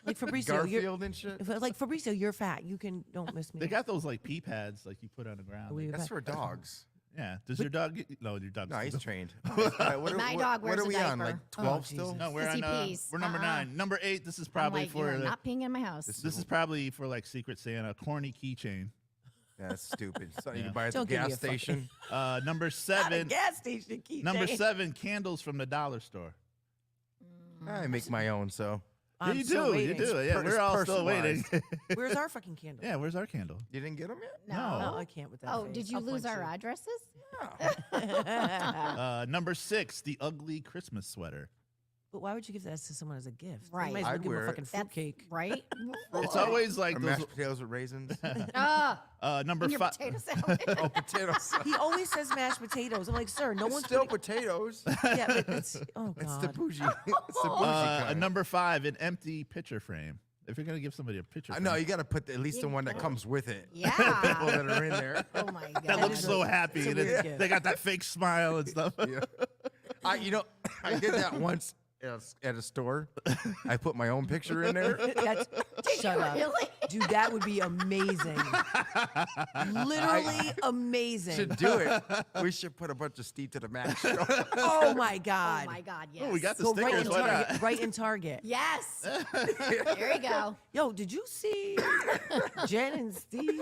Like Fabrizio, Garfield and shit. like Fabrizio, you're fat. You can don't miss me. They got those like pee pads like you put on the ground. We- Like, That's for dogs. yeah. Does your dog? No, your dog's. No, he's trained. All right, what are- My what- dog What wears are a we on? diaper. Like 12 still? Jesus. No, we're Because he on. pees. We're number 9. Number 8. This is I'm probably like, you for. are not peeing in my house. This is probably for like Secret Santa, corny keychain. Yeah, that's stupid. Something you Yeah. can buy at the Don't give me gas a fucking- station. Number Not a 7. gas station. Key Number chain. 7. Candles from the dollar store. I make my own, so. Yeah, I'm you still do. waiting. You do. Yeah, It's we're all still waiting. personalized. Where's our fucking candle? yeah, where's our candle? You didn't get them yet? No. No, I can't with that. Oh, face. did you I'll lose punch our you. addresses? Number 6. The ugly Christmas sweater. But why would you give that to someone as a gift? Right. You might as well I'd give them wear a it. fucking fruitcake. Right? It's always like Or those. mashed potatoes with raisins. Number And your 5. potato salad. Oh, potatoes. He always says mashed potatoes. I'm like, sir, no It's one's still putting- potatoes. Yeah, but it's oh god. It's the bougie. It's the bougie kind. Number 5. An empty picture frame. If you're gonna give somebody a picture frame, No, you got to put at least the one that comes with it. Yeah. People that are in there. Oh my god. that looks is so a- happy. it's a and weird it's- gift. they got that fake smile and stuff. Yeah. I did that once at a store. I put my own picture in there. That's shut up. Really? Dude, that would be amazing. Literally amazing. Should do it. We should put a bunch of Steve to the Max. show. Oh my god. Oh my god, yes. Oh, we got the Go right in stickers. Why Target. not? Right in Target. Yes. There you go. Yo, did you see Jen and Steve,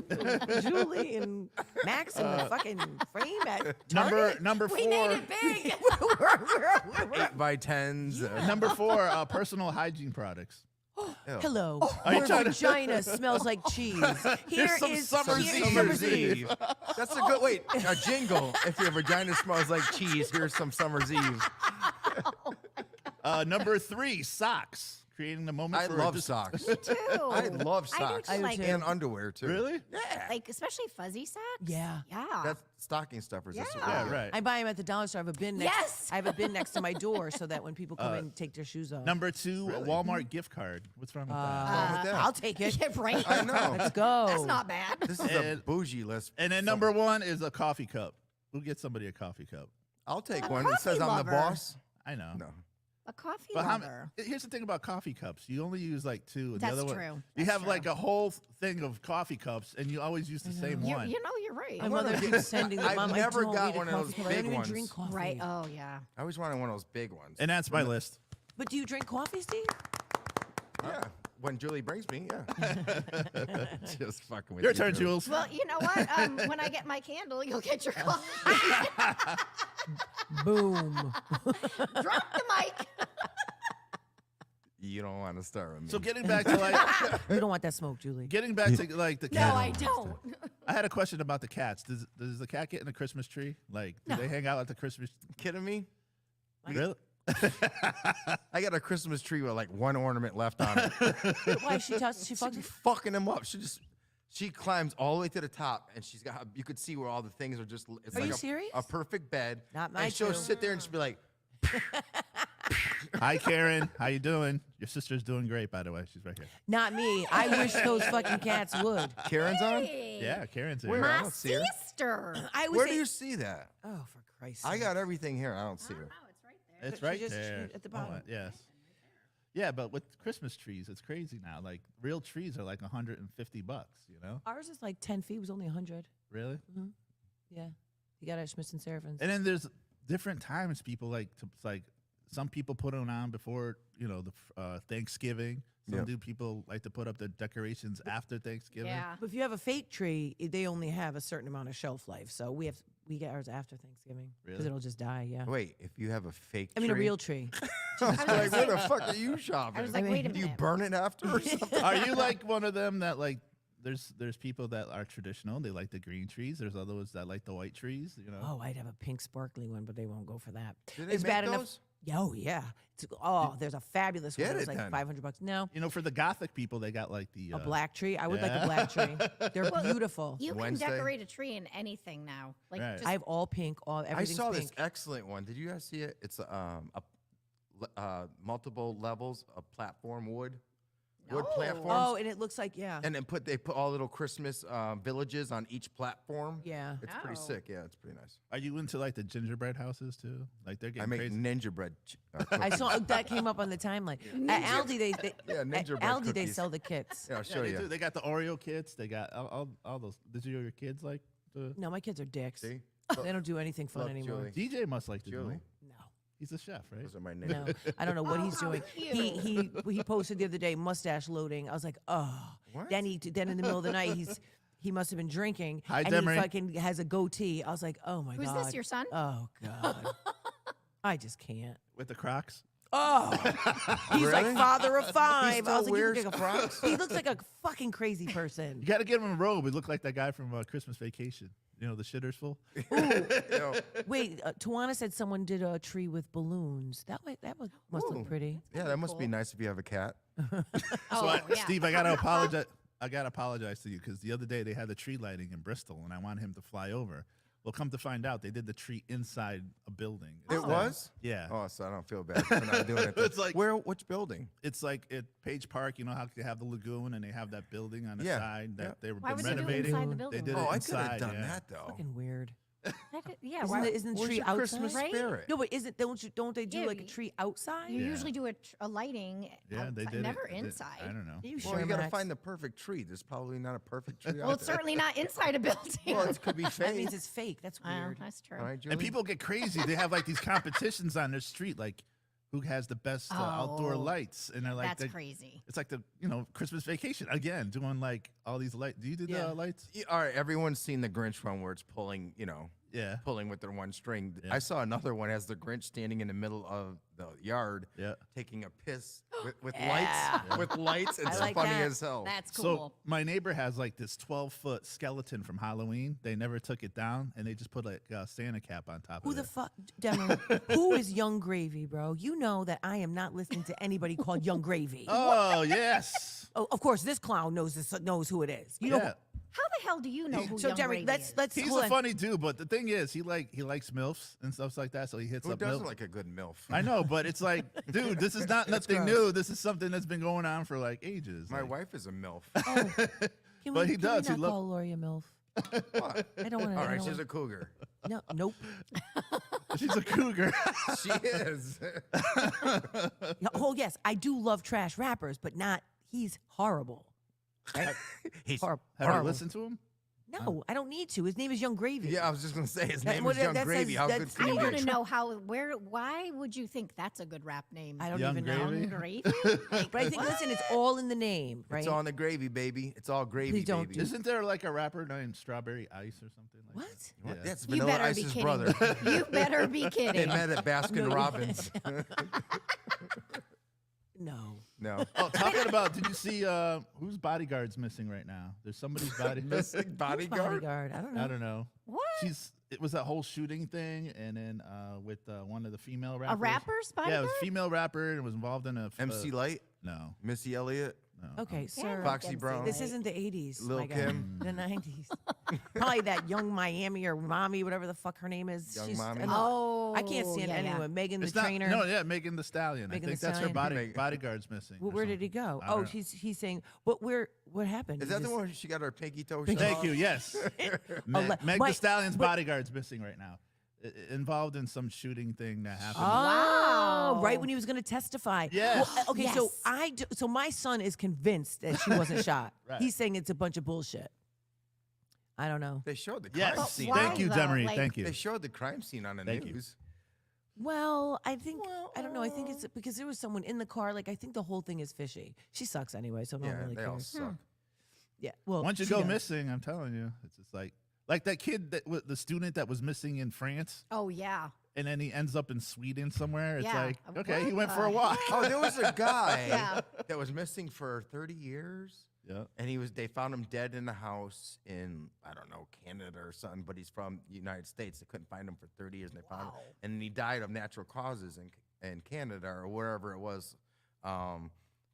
and Julie and Max in the fucking frame at Target? Number We 4. made it big. We're- 8x10s. Number 4. Personal hygiene products. Hello. Are you Your trying to- vagina smells like cheese. Here some is Summer's here Eve. is Summer's Eve. That's a good wait. A jingle. If your vagina smells like cheese, here's some Summer's Eve. Number 3. Socks. Creating the moment I for love just- socks. Too. I love I do socks too, like, and underwear too. Really? Yeah. like especially fuzzy socks. Yeah. Yeah. That's stocking stuffers. That's what Yeah. we Yeah, do. right. I buy them at the dollar store. I have a bin next. Yes. I have a bin next to my door so that when people come in and take their shoes off. Number 2. A Walmart gift card. What's wrong with that? wrong with that? I'll take it. Yeah, right. I know. Let's go. That's not bad. This is a And- bougie list. And then number 1 is a coffee cup. We'll get somebody a coffee cup. I'll take A one. It says coffee I'm the lover. boss. I know. No. A coffee But lover. here's the thing about coffee cups. You only use like 2. And That's the other true. One, you That's have true. like a whole thing of coffee cups, and you always use the same You, one. you know, you're right. My mother keeps sending them. I've Mom, never I don't got need a one of those coffee cup. I don't big even ones. drink coffee. Right. Oh yeah. I always wanted one of those big ones. And that's my list. But do you drink coffee, Steve? Yeah. When Julie brings me, yeah. Just fucking with Your you, turn, Julie. Jules. Well, you know what? When I get my candle, you'll get your coffee. Boom. Drop the mic. You don't want to start with me. So getting back to like You don't want that smoke, Julie. getting back to like the No, cat. I don't. I had a question about the cats. Does the cat get in the Christmas tree? Like, do they hang out at the Christmas? kidding me? Really? I got a Christmas tree with like one ornament left on it. Why she fucks? She'd be it? fucking him up. She climbs all the way to the top, and she's got. You could see where all the things are just. It's Are like you a, serious? a perfect bed. Not my And she'll two. sit there and she'll be like, Hi, Karen. How you doing? Your sister's doing great, by the way. She's right here. Not me. I wish those fucking cats would. Karen's on? Hey, Yeah, Karen's here. Where? I my don't see her. sister. I was Where do you see that? Oh, for Christ's I sake. got everything here. I don't see her. Oh, it's right there. It's She right just- there. at the Oh, bottom. yes. Yeah, but with Christmas trees, it's crazy now. Like real trees are like $150. You know? Ours is like 10 feet. It was only 100. Really? Yeah. You got it at Schmitz and Seraphin's. And then there's different times people like to it's like some people put them on before the Thanksgiving. Some Yep. do people like to put up the decorations after Thanksgiving. Yeah. But if you have a fake tree, they only have a certain amount of shelf life. So we get ours after Thanksgiving because Really? it'll just die. Yeah. Wait, if you have a fake I mean, a tree- real tree. I was I was like, gonna where the say- fuck are you shopping? I was like, mean, wait a do you minute. burn it after or something? Are you like one of them that like there's people that are traditional, they like the green trees. There's others that like the white trees, you know. Oh, I'd have a pink sparkly one, but they won't go for that. Do they It's make bad enough. those? Yeah, oh yeah. There's a fabulous one. Get It was it like then. $500. No, You know, for the gothic people, they got like the a black tree. I would like yeah. a black tree. They're beautiful. You Wednesday? can decorate a tree in anything now. Like Right. just I have all pink. I Everything's saw pink. this excellent one. Did you guys see it? It's multiple levels of platform wood No. platforms. Oh, and it looks like And then they put all little Christmas villages on each platform. yeah. It's pretty Oh. sick. Yeah, it's pretty nice. Are you into like the gingerbread houses too? Like they're I getting make crazy. ninja bread. I saw that came up on the timeline. At Aldi, they Yeah, Ninja at bread Aldi they cookies. sell the kits. Yeah, I'll Yeah, show they you. do. They got the Oreo kits. They got all those. Did your kids like the No, my kids are dicks. See? They don't do anything fun Look, anymore. Julie. DJ must like to do Julie. them. No. He's a chef, right? Those are my names. No, I don't know what he's how doing. He posted the other day mustache loading. I was like, oh. What? Then then in the middle of the night he must have been drinking. Hi, and Demery. he fucking has a goatee. I was like, oh my Who's god. this, your son? Oh god. I just can't. With the Crocs. Oh, he's like Really? father of five. He I was still like, you wears look like Crocs? he looks like a fucking crazy person. You got to give him a robe. He looked like that guy from Christmas Vacation. You know, the shitter's full. Yo, Wait, Tawana said someone did a tree with balloons. Must Ooh. look pretty. yeah, that must be nice if you have a cat. Oh, yeah. Steve, I gotta apologize. I gotta apologize to you because the other day they had the tree lighting in Bristol, and I wanted him to fly over. Well, come to find out, they did the tree inside a building. It instead. was? Yeah. Oh, so I don't feel bad for not doing it. It's like- which building? It's like at Page Park. You know how they have the lagoon and they have that building on the Yeah, side that yeah. they were Why would they do it renovating. inside the They building? did Oh, it I could inside. have done yeah. that though. Fucking weird. Yeah, Isn't why- the Where's tree your outside? Christmas Right? spirit? No, but don't they do Yeah, like a tree outside? you Yeah. usually do a lighting Yeah, they outside, did. never it. inside. I don't know. You Well, sure, you got to Max? find the perfect tree. There's probably not a perfect tree Well, out it's there. certainly not inside a building. Well, it could be That fake. means it's fake. That's Well, weird. that's true. All right, Julie? And people get crazy. They have like these competitions on their street, like who has the best outdoor Oh, lights, and they're like, That's they- crazy. it's like the Christmas Vacation again, doing like all these lights. Do you do Yeah. the lights? Yeah, all right, everyone's seen the Grinch one where it's pulling, Yeah, pulling with their one string. Yeah. I saw another one as the Grinch standing in the middle of the yard, yeah. taking a piss with Yeah. lights. With lights, it's I like funny that. as hell. That's So cool. my neighbor has like this 12-foot skeleton from Halloween. They never took it down, and they just put like a Santa cap on top Who of the it. fuck, Demo? Who is Young Gravy, bro? You know that I am not listening to anybody called Young Gravy. Oh yes. Oh, of course, this clown knows who it is. You know, Yeah. How the hell do you know who so Young Derek, Gravy is? let's He's hold a on. funny dude, but the thing is, he likes MILFs and stuff like that, so he hits Who up doesn't MILFs. like a good MILF? I know, but it's like, dude, this is not nothing gross. new. This is something that's been going on for like ages. My like, wife is a MILF. Can But we, he can does, We he not lo- call Lori a MILF. What? I don't want to. All right, she's a cougar. No, nope. She's a cougar. She is. Oh yes, I do love trash rappers, but not. He's horrible. Right? He's, Horrible. Have you horrible. listened to him? No, I don't need to. His name is Young Gravy. yeah, I was just gonna say his That- name well, is Young that Gravy. says- How good that's- can I you want to get? know why would you think that's a good rap name? I don't Young even Gravy? know. Young Gravy? But I think, listen, it's all in the name, right? It's on the gravy, baby. It's all gravy, Please don't baby. do- Isn't there like a rapper named Strawberry Ice or something like What? that? What? Yeah. That's You Vanilla better be Ice's kidding. brother. You better be They kidding. met at Baskin No, you- Robbins. No. No. Oh, talking about, did you see whose bodyguard's missing right now? There's somebody's body. Missing Who's bodyguard? bodyguard? I don't know. I don't know. What? It was that whole shooting thing, and then with one of the female rappers. A rapper's Yeah, it bodyguard? was a female rapper and was involved in a MC Light? No, Missy Elliott? Okay, sir. Foxy Brown. This isn't the 80s. Lil' my guy. Kim. The 90s. Probably that Young Miami or Mommy, whatever the fuck her name is. Young Mommy? Oh, I can't stand yeah, yeah. anyone. Megan It's the not, trainer. no, yeah, Megan the Stallion. Megan I think the that's her Stallion. bodyguard's missing. Well, or where did he something. go? I don't Oh, know. he's saying, but what happened? Is He that the just- one where she got her pinky toe shot Thank off? you. Yes, le- Meg my- the Stallion's but- bodyguard's missing right now, involved in some shooting thing that happened. Oh, right Wow. when he was going to testify. Yes. Well, okay, so Yes. so my son is convinced that she wasn't shot. Right. He's saying it's a bunch of bullshit. I don't know. They showed the crime Yes, But scene. why, thank you, though? Demery. Like- Thank you. They showed the crime scene on the Thank you. news. Well, I think I don't know. I think it's because there was someone in the car. Like I think the whole thing is fishy. She sucks anyway, so no one Yeah, really they all cares. suck. Yeah. Well, Once you she go does. missing, I'm telling you, it's just like that kid the student that was missing in France, Oh, yeah. and then he ends up in Sweden somewhere. It's Yeah. like, okay, he What went for a the walk. Oh, there was a guy Yeah. that was missing for 30 years. Yeah. And they found him dead in a house in, I don't know, Canada or something, but he's from the United States. They couldn't find him for 30 years, and they found him. Wow. And he died of natural causes in Canada or wherever it was.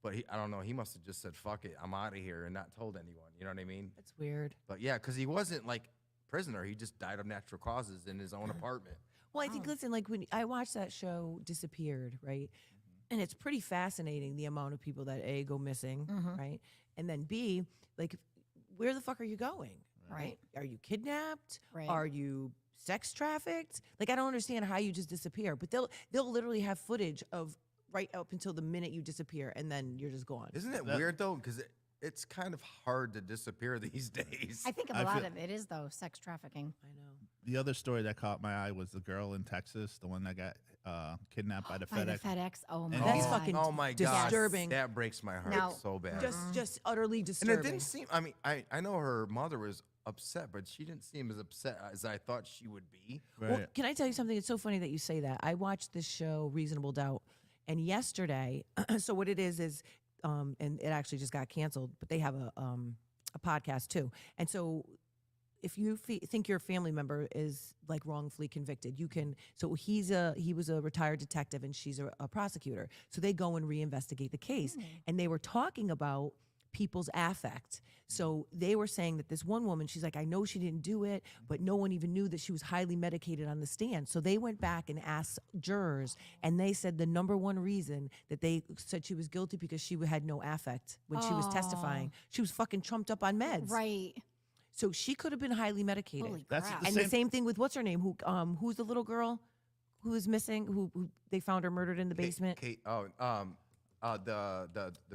But I don't know, he must have just said, fuck it, I'm out of here, and not told anyone. You know what I mean? That's weird. But yeah, because he wasn't like prisoner. He just died of natural causes in his own apartment. Well, I think listen, like when I watched that show Disappeared, right? And it's pretty fascinating the amount of people that A go missing, right? And then B, like where the fuck are you going? Right? Are you kidnapped? Right. Are you sex trafficked? Like I don't understand how you just disappear. But they'll literally have footage of right up until the minute you disappear and then you're just gone. Isn't it weird though? Because it's kind of hard to disappear these days. I think a I lot feel- of it is, though, sex trafficking. I know. The other story that caught my eye was the girl in Texas, the one that got kidnapped by the By the FedEx. FedEx. Oh, my And God. That's fucking Oh my god, disturbing. That breaks my heart Now- so bad. Just utterly and disturbing. it didn't seem. I mean, I know her mother was upset, but she didn't seem as upset as I thought she would be. Right. Well, can I tell you something? It's so funny that you say that. I watched this show, Reasonable Doubt, and yesterday, so what it is, and it actually just got canceled, but they have a podcast too. And so if you think your family member is like wrongfully convicted, you can. So he was a retired detective, and she's a prosecutor. So they go and reinvestigate the case, and they were talking about people's affect. So they were saying that this one woman, she's like, I know she didn't do it, but no one even knew that she was highly medicated on the stand. So they went back and asked jurors, and they said the number one reason that they said she was guilty because she had no affect when she was testifying. She was fucking trumped up on meds. Right. So she could have been highly medicated. Holy That's crap. the And same- the same thing with what's her name? Who's the little girl who is missing? Who they found her murdered in the basement? Kate, the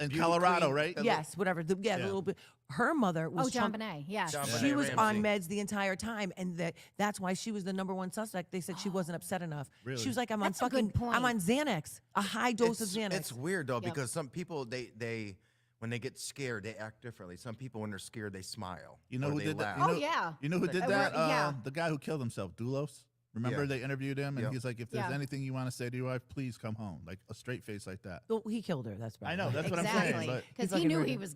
In beauty Colorado, queen, right? the Yes, whatever. The little bit. Her mother was Oh, John Trump- Bonet. Yes. John She Benet was Ramsey. on meds the entire time, and that's why she was the number one suspect. They said she wasn't upset enough. Really? She was like, "I'm That's on a good fucking, I'm on point. Xanax, a high dose of Xanax." It's weird though Yep. because some people they when they get scared they act differently. Some people when they're scared they smile. You know or who they did that? laugh. You Oh, know, yeah. You know who did Uh, that? we're- yeah. The guy who killed himself, Doulos. Remember Yeah. they interviewed him, and Yep. he's like, "If there's Yeah. anything you want to say to your wife, please come home." Like a straight face like that. Well, he killed her. That's I know, right. that's what I'm saying, Exactly. but- Because he fucking knew rude. he was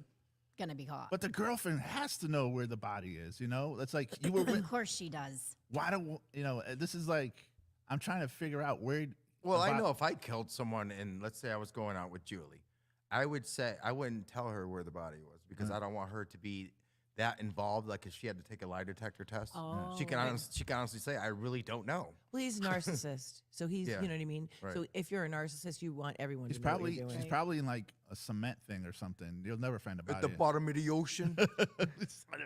going to be caught. But the girlfriend has to know where the body is. You know, that's like you were. Of With, course she does. why do you know? This is like I'm trying to figure out where. Well, the I bo- know if I killed someone and let's say I was going out with Julie, I would say I wouldn't tell her where the body was because I don't want her to be that involved. Like if she had to take a lie detector test, she can honestly say I really don't know. Well, he's a narcissist, so he's Yeah. you know what I mean. Right. So if you're a narcissist, you want everyone He's to know what probably you're doing. she's probably in like a cement thing or something. You'll never find a At body. the bottom of the ocean.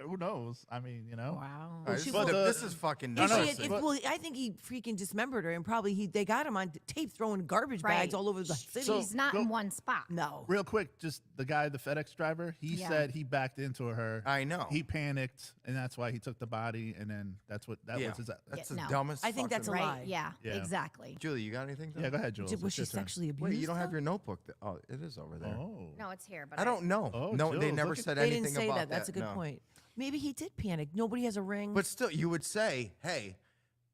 Who knows? I mean, you know. Wow. All right, she this, was- this is fucking If no, she disgusting. had- if- well, I think he freaking dismembered her, and probably they got him on tape throwing garbage bags Right. all over the city. So- She's not go- in one spot. no, Real quick, just the guy, the FedEx driver. He Yeah. said he backed into her. I know. He panicked, and that's why he took the body. And then that yeah, was his. that's Yeah, the no. dumbest. I think that's a fucking- lie. Right? Yeah, Yeah. exactly. Julie, you got anything? Yeah, go ahead, Jules. was It's she your turn. sexually abused? Wait, you don't have though? your notebook. Oh, it is over there. Oh. No, it's here, but I don't know. Oh, no, they Jules, never look at- said They anything didn't say about that. That's a good no. point. Maybe he did panic. Nobody has a ring. But still, you would say, "Hey,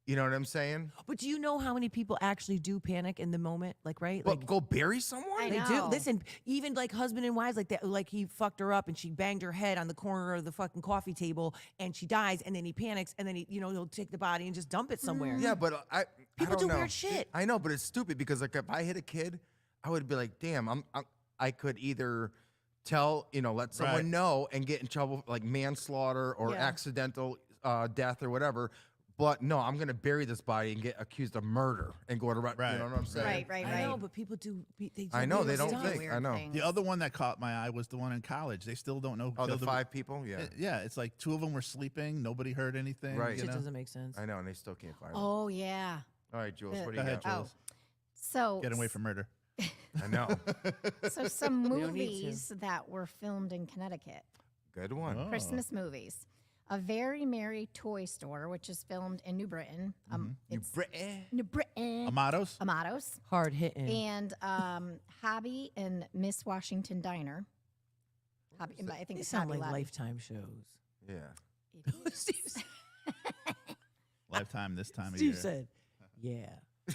you know what I'm saying?" But do you know how many people actually do panic in the moment? Like, right? But Like go bury someone. I they know. do. Listen, even like husband and wives, like that. Like he fucked her up and she banged her head on the corner of the fucking coffee table, and she dies. And then he panics, and then he'll take the body and just dump it somewhere. Yeah, but People I don't do know. weird shit. I know, but it's stupid because like if I hit a kid, I would be like, "Damn, I could either tell, let someone Right. know and get in trouble like manslaughter or Yeah. accidental death or whatever. But no, I'm gonna bury this body and get accused of murder and go to Right. You know what I'm saying? Right. I know, but people do. They do I know, weird they don't stuff. think. I know. things. The other one that caught my eye was the one in college. They still don't know who Oh, the killed him. 5 people? Yeah. Yeah, it's like 2 of them were sleeping. Nobody heard anything. Right. You Shit know? doesn't make sense. I know, and they still can't find them. Oh yeah. All right, Jules, what do Go you ahead, got? Jules. So Get away from murder. I know. So some don't need to. movies that were filmed in Connecticut. Good one. Oh. Christmas movies. A Very Merry Toy Store, which is filmed in New Britain. It's New Britain. Amados? Amados. Hard hitting. And Hobby and Miss Washington Diner. Hobby, I think They it's sound Hobby like Lobby. Lifetime shows. Yeah. Steve, Lifetime this time of Steve year. said, "Yeah,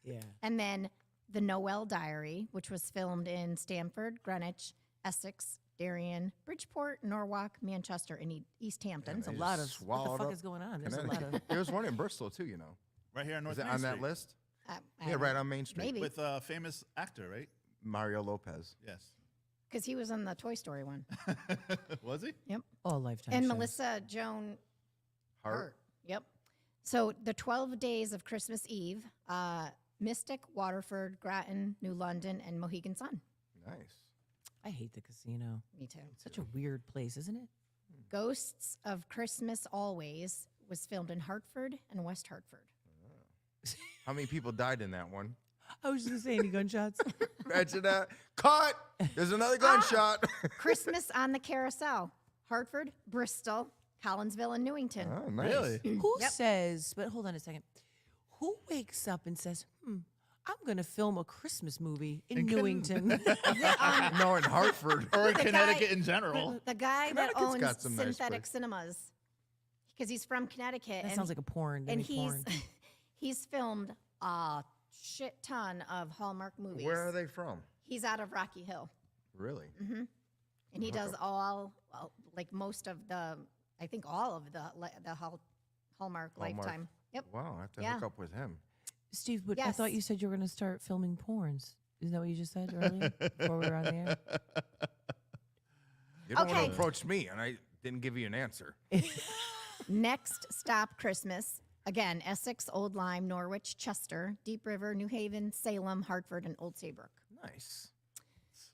yeah." And then The Noel Diary, which was filmed in Stamford, Greenwich, Essex, Darien, Bridgeport, Norwalk, Manchester, and East Hampton. That's a They lot just of what the swallowed fuck up is going on. There's a lot Connecticut. of. There was one in Bristol too, Right here on North Is it Main on that Street. list? I Yeah, don't right know. on Main Street. Maybe. With a famous actor, right? Mario Lopez. Yes. Because he was in the Toy Story one. Was he? Yep. All Lifetime. And shows. Melissa Joan Hart. Hurt. Yep. So the 12 days of Christmas Eve, Mystic, Waterford, Grattan, New London, and Mohegan Sun. Nice. I hate the casino. Me too. Such a weird place, isn't it? Ghosts of Christmas Always was filmed in Hartford and West Hartford. How many people died in that one? I was just gonna say any gunshots. Imagine that. Cut. There's another gunshot. Christmas on the Carousel, Hartford, Bristol, Collinsville, and Newington. Oh, nice. Really? Who Yep. says? But hold on a second. Who wakes up and says, I'm gonna film a Christmas movie in Newington"? No, in Hartford. Or in The Connecticut guy- in general. The guy that Connecticut's owns got some nice Synthetic places. Cinemas, because he's from Connecticut. That and sounds like a porn. and Any porn. he's filmed a shit ton of Hallmark movies. Where are they from? He's out of Rocky Hill, Really? and he does like most of the, I think all of the Hallmark Lifetime. Yep. Wow, I have to Yeah. hook up with him. Steve, but I thought Yes. you said you were gonna start filming porns. Isn't that what you just said earlier before we were on the air? You don't want Okay. to approach me, and I didn't give you an answer. Next stop, Christmas. Again, Essex, Old Lyme, Norwich, Chester, Deep River, New Haven, Salem, Hartford, and Old Saybrook. Nice.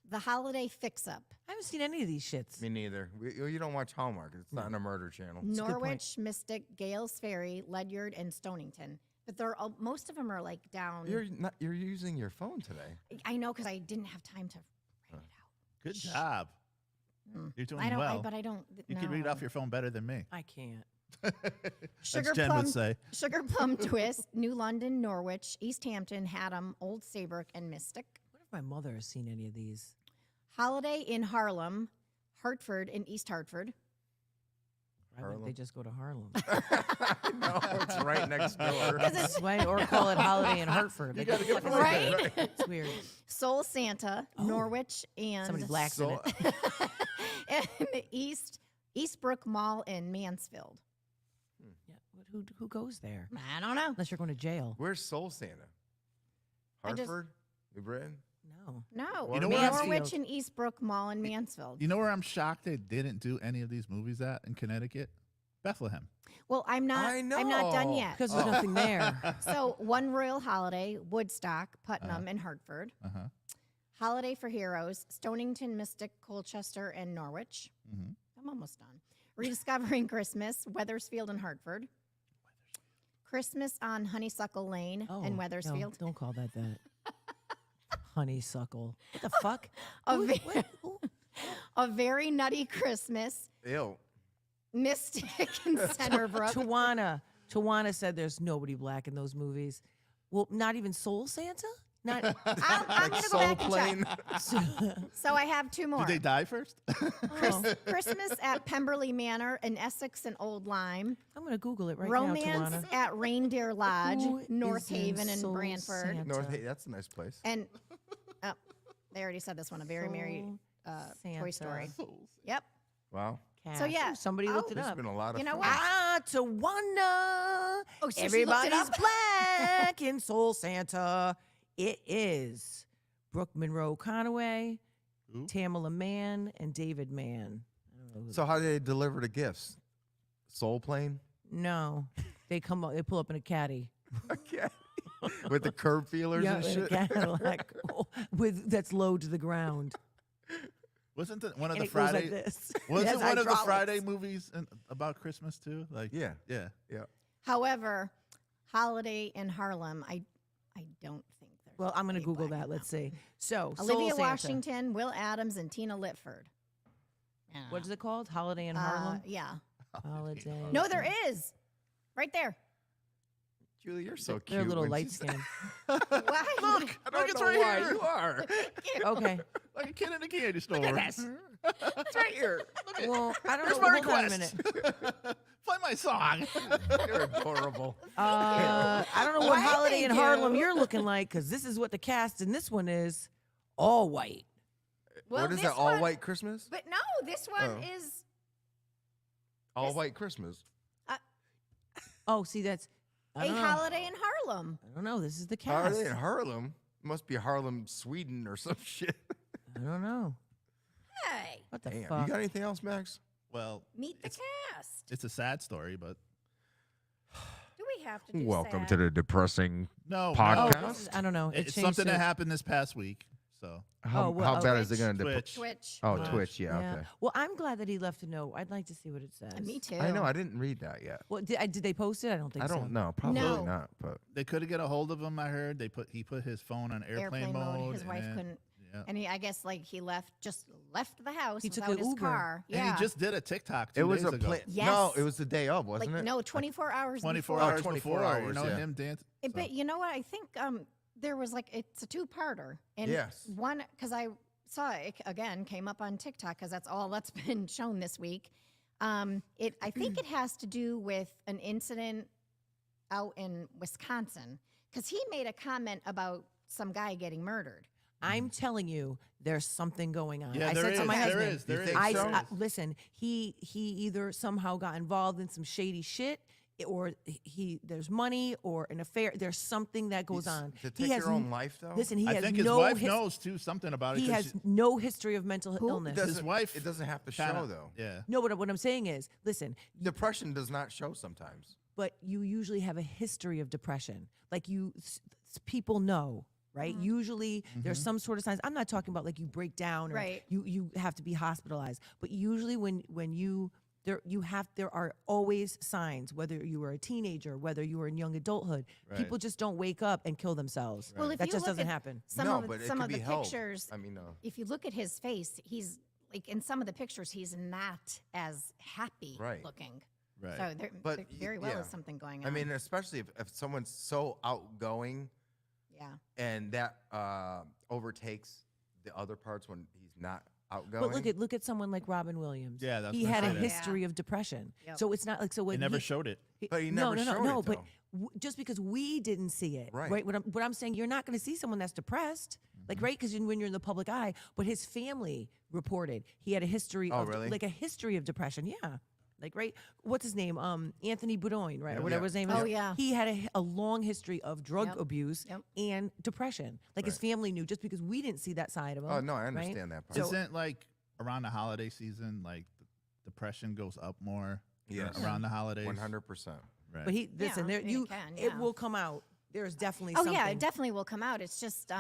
The Holiday Fix-Up. I haven't seen any of these shits. Me neither. You don't watch Hallmark. It's not in a murder channel. a good point. Norwich, Mystic, Gales Ferry, Ledyard, and Stonington. But they're all, most of them are like down. You're using your phone today. I know because I didn't have time to write it out. Good job. You're doing I don't. well. But I don't. You can read off your phone better than me. I can't. Sugar As Jen plum, would say. Sugar Plum Twist, New London, Norwich, East Hampton, Haddam, Old Saybrook, and Mystic. What if my mother has seen any of these? Holiday in Harlem, Hartford, and East Hartford. Why wouldn't they just go to Harlem? No, it's right next door. That's why, or call it Holiday in Hartford. Like, what the fuck is that? Right? It's weird. Soul Santa, Norwich, and Somebody blacks in So, it. and Eastbrook Mall in Mansfield. Yeah, who goes there? I don't know. Unless you're going to jail. where's Soul Santa? I just- Hartford? New Britain? No. No, You know where I'm- Norwich and Eastbrook Mall in Mansfield. You know where I'm shocked they didn't do any of these movies at in Connecticut? Bethlehem. Well, I'm not. I I'm not done know. yet. Because there's nothing there. So, One Royal Holiday, Woodstock, Putnam, and Hartford. Uh-huh. Holiday for Heroes, Stonington, Mystic, Colchester, and Norwich. Mhm. I'm almost done. Rediscovering Christmas, Weathersfield and Hartford. Christmas on Honeysuckle Lane Oh, in no, Weathersfield. don't call that that. Honeysuckle. What the fuck? A, Who- ve- who- A Very Nutty Christmas, Ew. Mystic and Centerbrook. Tawana said there's nobody black in those movies. Well, not even Soul Santa? Not I'm going to go back and Plane. check. So I have two more. Did they die first? Christmas at Pemberley Manor in Essex and Old Lyme. I'm going to Google it right Romance now, Tawana. at Reindeer Lodge, Who is North in Haven, and Soul Brantford. Santa? North, hey, that's a nice place. And they already said this one, A Very Merry Soul Toy Santa. Story. Yep. Wow. So, yeah. somebody looked it There's up. been a lot of You know fun. what? Ah, Tawana. Oh, so she looked it Everybody's up? black in Soul Santa. It is Brooke Monroe Conaway, Who? Tamala Mann and David Mann. I don't know who So how do they deliver the gifts? Soul plane? No, they come up. They pull up in a caddy. Okay. With the curb feelers Yeah, and in a shit. Cadillac with that's low to the ground. Wasn't it one of And the it goes Friday? like this. Was It it has one of the hydraulics. Friday movies about Christmas too? Like Yeah. yeah. However, Holiday in Harlem, I don't think there's. Well, I'm going to a Google black that. and Let's see. So, Soul Olivia Santa. Washington, Will Adams, and Tina Litford. What is it called? Holiday in Harlem? Yeah. Holiday. No, there is. Right there. Julie, you're so cute. They're a little when light she skinned. Why? Look, don't it's know right why here. you are. Okay. Like a kid in a candy store. It's right here. Well, I don't Here's know. my Hold on a request. minute. Play my song. You're adorable. I don't know what Why, Holiday in thank Harlem you. you're looking like because this is what the cast in this one is. All white. Well, What is this that? All one- white Christmas? But no, this one Oh. is. All This- white Christmas. Oh, see, that's. I A don't know. holiday in Harlem. I don't know. This is the Are cast. they in Harlem? Must be Harlem, Sweden, or some shit. I don't know. Hey, What the Damn. fuck? You got anything else, Max? Well, meet the it's, cast. it's a sad story, but Do we have to do Welcome sad? to the depressing. no, Podcast. Oh, no. this is- I don't know. It It's changed something to- that happened this past week. So How, Oh, well, how bad is it going to Twitch. Twitch. Oh, Twitch. Twitch. Yeah, okay. Well, I'm glad that he left a note. I'd like to see what it says. Me too. I know. I didn't read that yet. Well, did they post it? I don't think I so. don't know. Probably No. not. But they couldn't get a hold of him. I heard he put his phone on airplane, mode. His wife and, couldn't. Yeah. And he, I guess, like he left the house He took without an his Uber. car. And Yeah. he just did a TikTok 2 it was days a ago. plan. Yes. No, it was the day of, like wasn't it? no, 24 hours. 24 before. hours 24 before. hours, you know yeah. him dance. But you know what? I think there was like it's a two-parter. And Yes. one because I saw it again came up on TikTok because that's all that's been shown this week. I think it has to do with an incident out in Wisconsin because he made a comment about some guy getting murdered. I'm telling you, there's something going on. Yeah, I there said is. to my There husband, is. There You is. think I, so? listen, he either somehow got involved in some shady shit or there's money or an affair. There's something that goes on. To He take has your own n- life, though. Listen, he I has think his no wife his- knows too something about it. He 'cause has no history of mental illness. Doesn't- his wife. It doesn't have to kinda- show though. Yeah. No, but what I'm saying is, listen, Depression does not show sometimes. but you usually have a history of depression. Like people know, right? Usually there's some sort of signs. I'm not talking about like you break down or Right. you have to be hospitalized. But usually when you there are always signs, whether you were a teenager, whether you were in young adulthood. Right. People just don't wake up and kill themselves. Well, if That you just look doesn't at happen. Some no, of but it some could of be the helped. pictures. I mean, If you look at his face, he's like in some of the pictures, he's not as happy Right. looking. Right. So there But there y- very well yeah. is something going on. I mean, especially if someone's so outgoing yeah. and that overtakes the other parts when he's not outgoing. But look at someone like Robin Williams. Yeah, that's he what I had a said. history of depression. Yep. So it's not like so They when never showed it. But he no, never no, no, showed no. it, But though. just because we didn't see it, Right. What I'm saying, you're not going to see someone that's depressed, like Mm-hmm. right? Because when you're in the public eye. But his family reported he had a history Oh, of really? like a history of depression. Yeah. Like right, what's his name? Anthony Bourdain, right, Yeah. or whatever Yeah. his name is. Oh, yeah. He had a long history of drug Yep. abuse Yep. and depression. Like his Right. family knew, just because we didn't see that side of him. Oh no, I right? understand that part. So- Isn't like around the holiday season, like depression goes up more Yes. around the holidays? 100%. Right. But he listen, Yeah, there I mean, it can, it yeah. will come out. There's definitely Oh something. yeah, it definitely will come out. It's just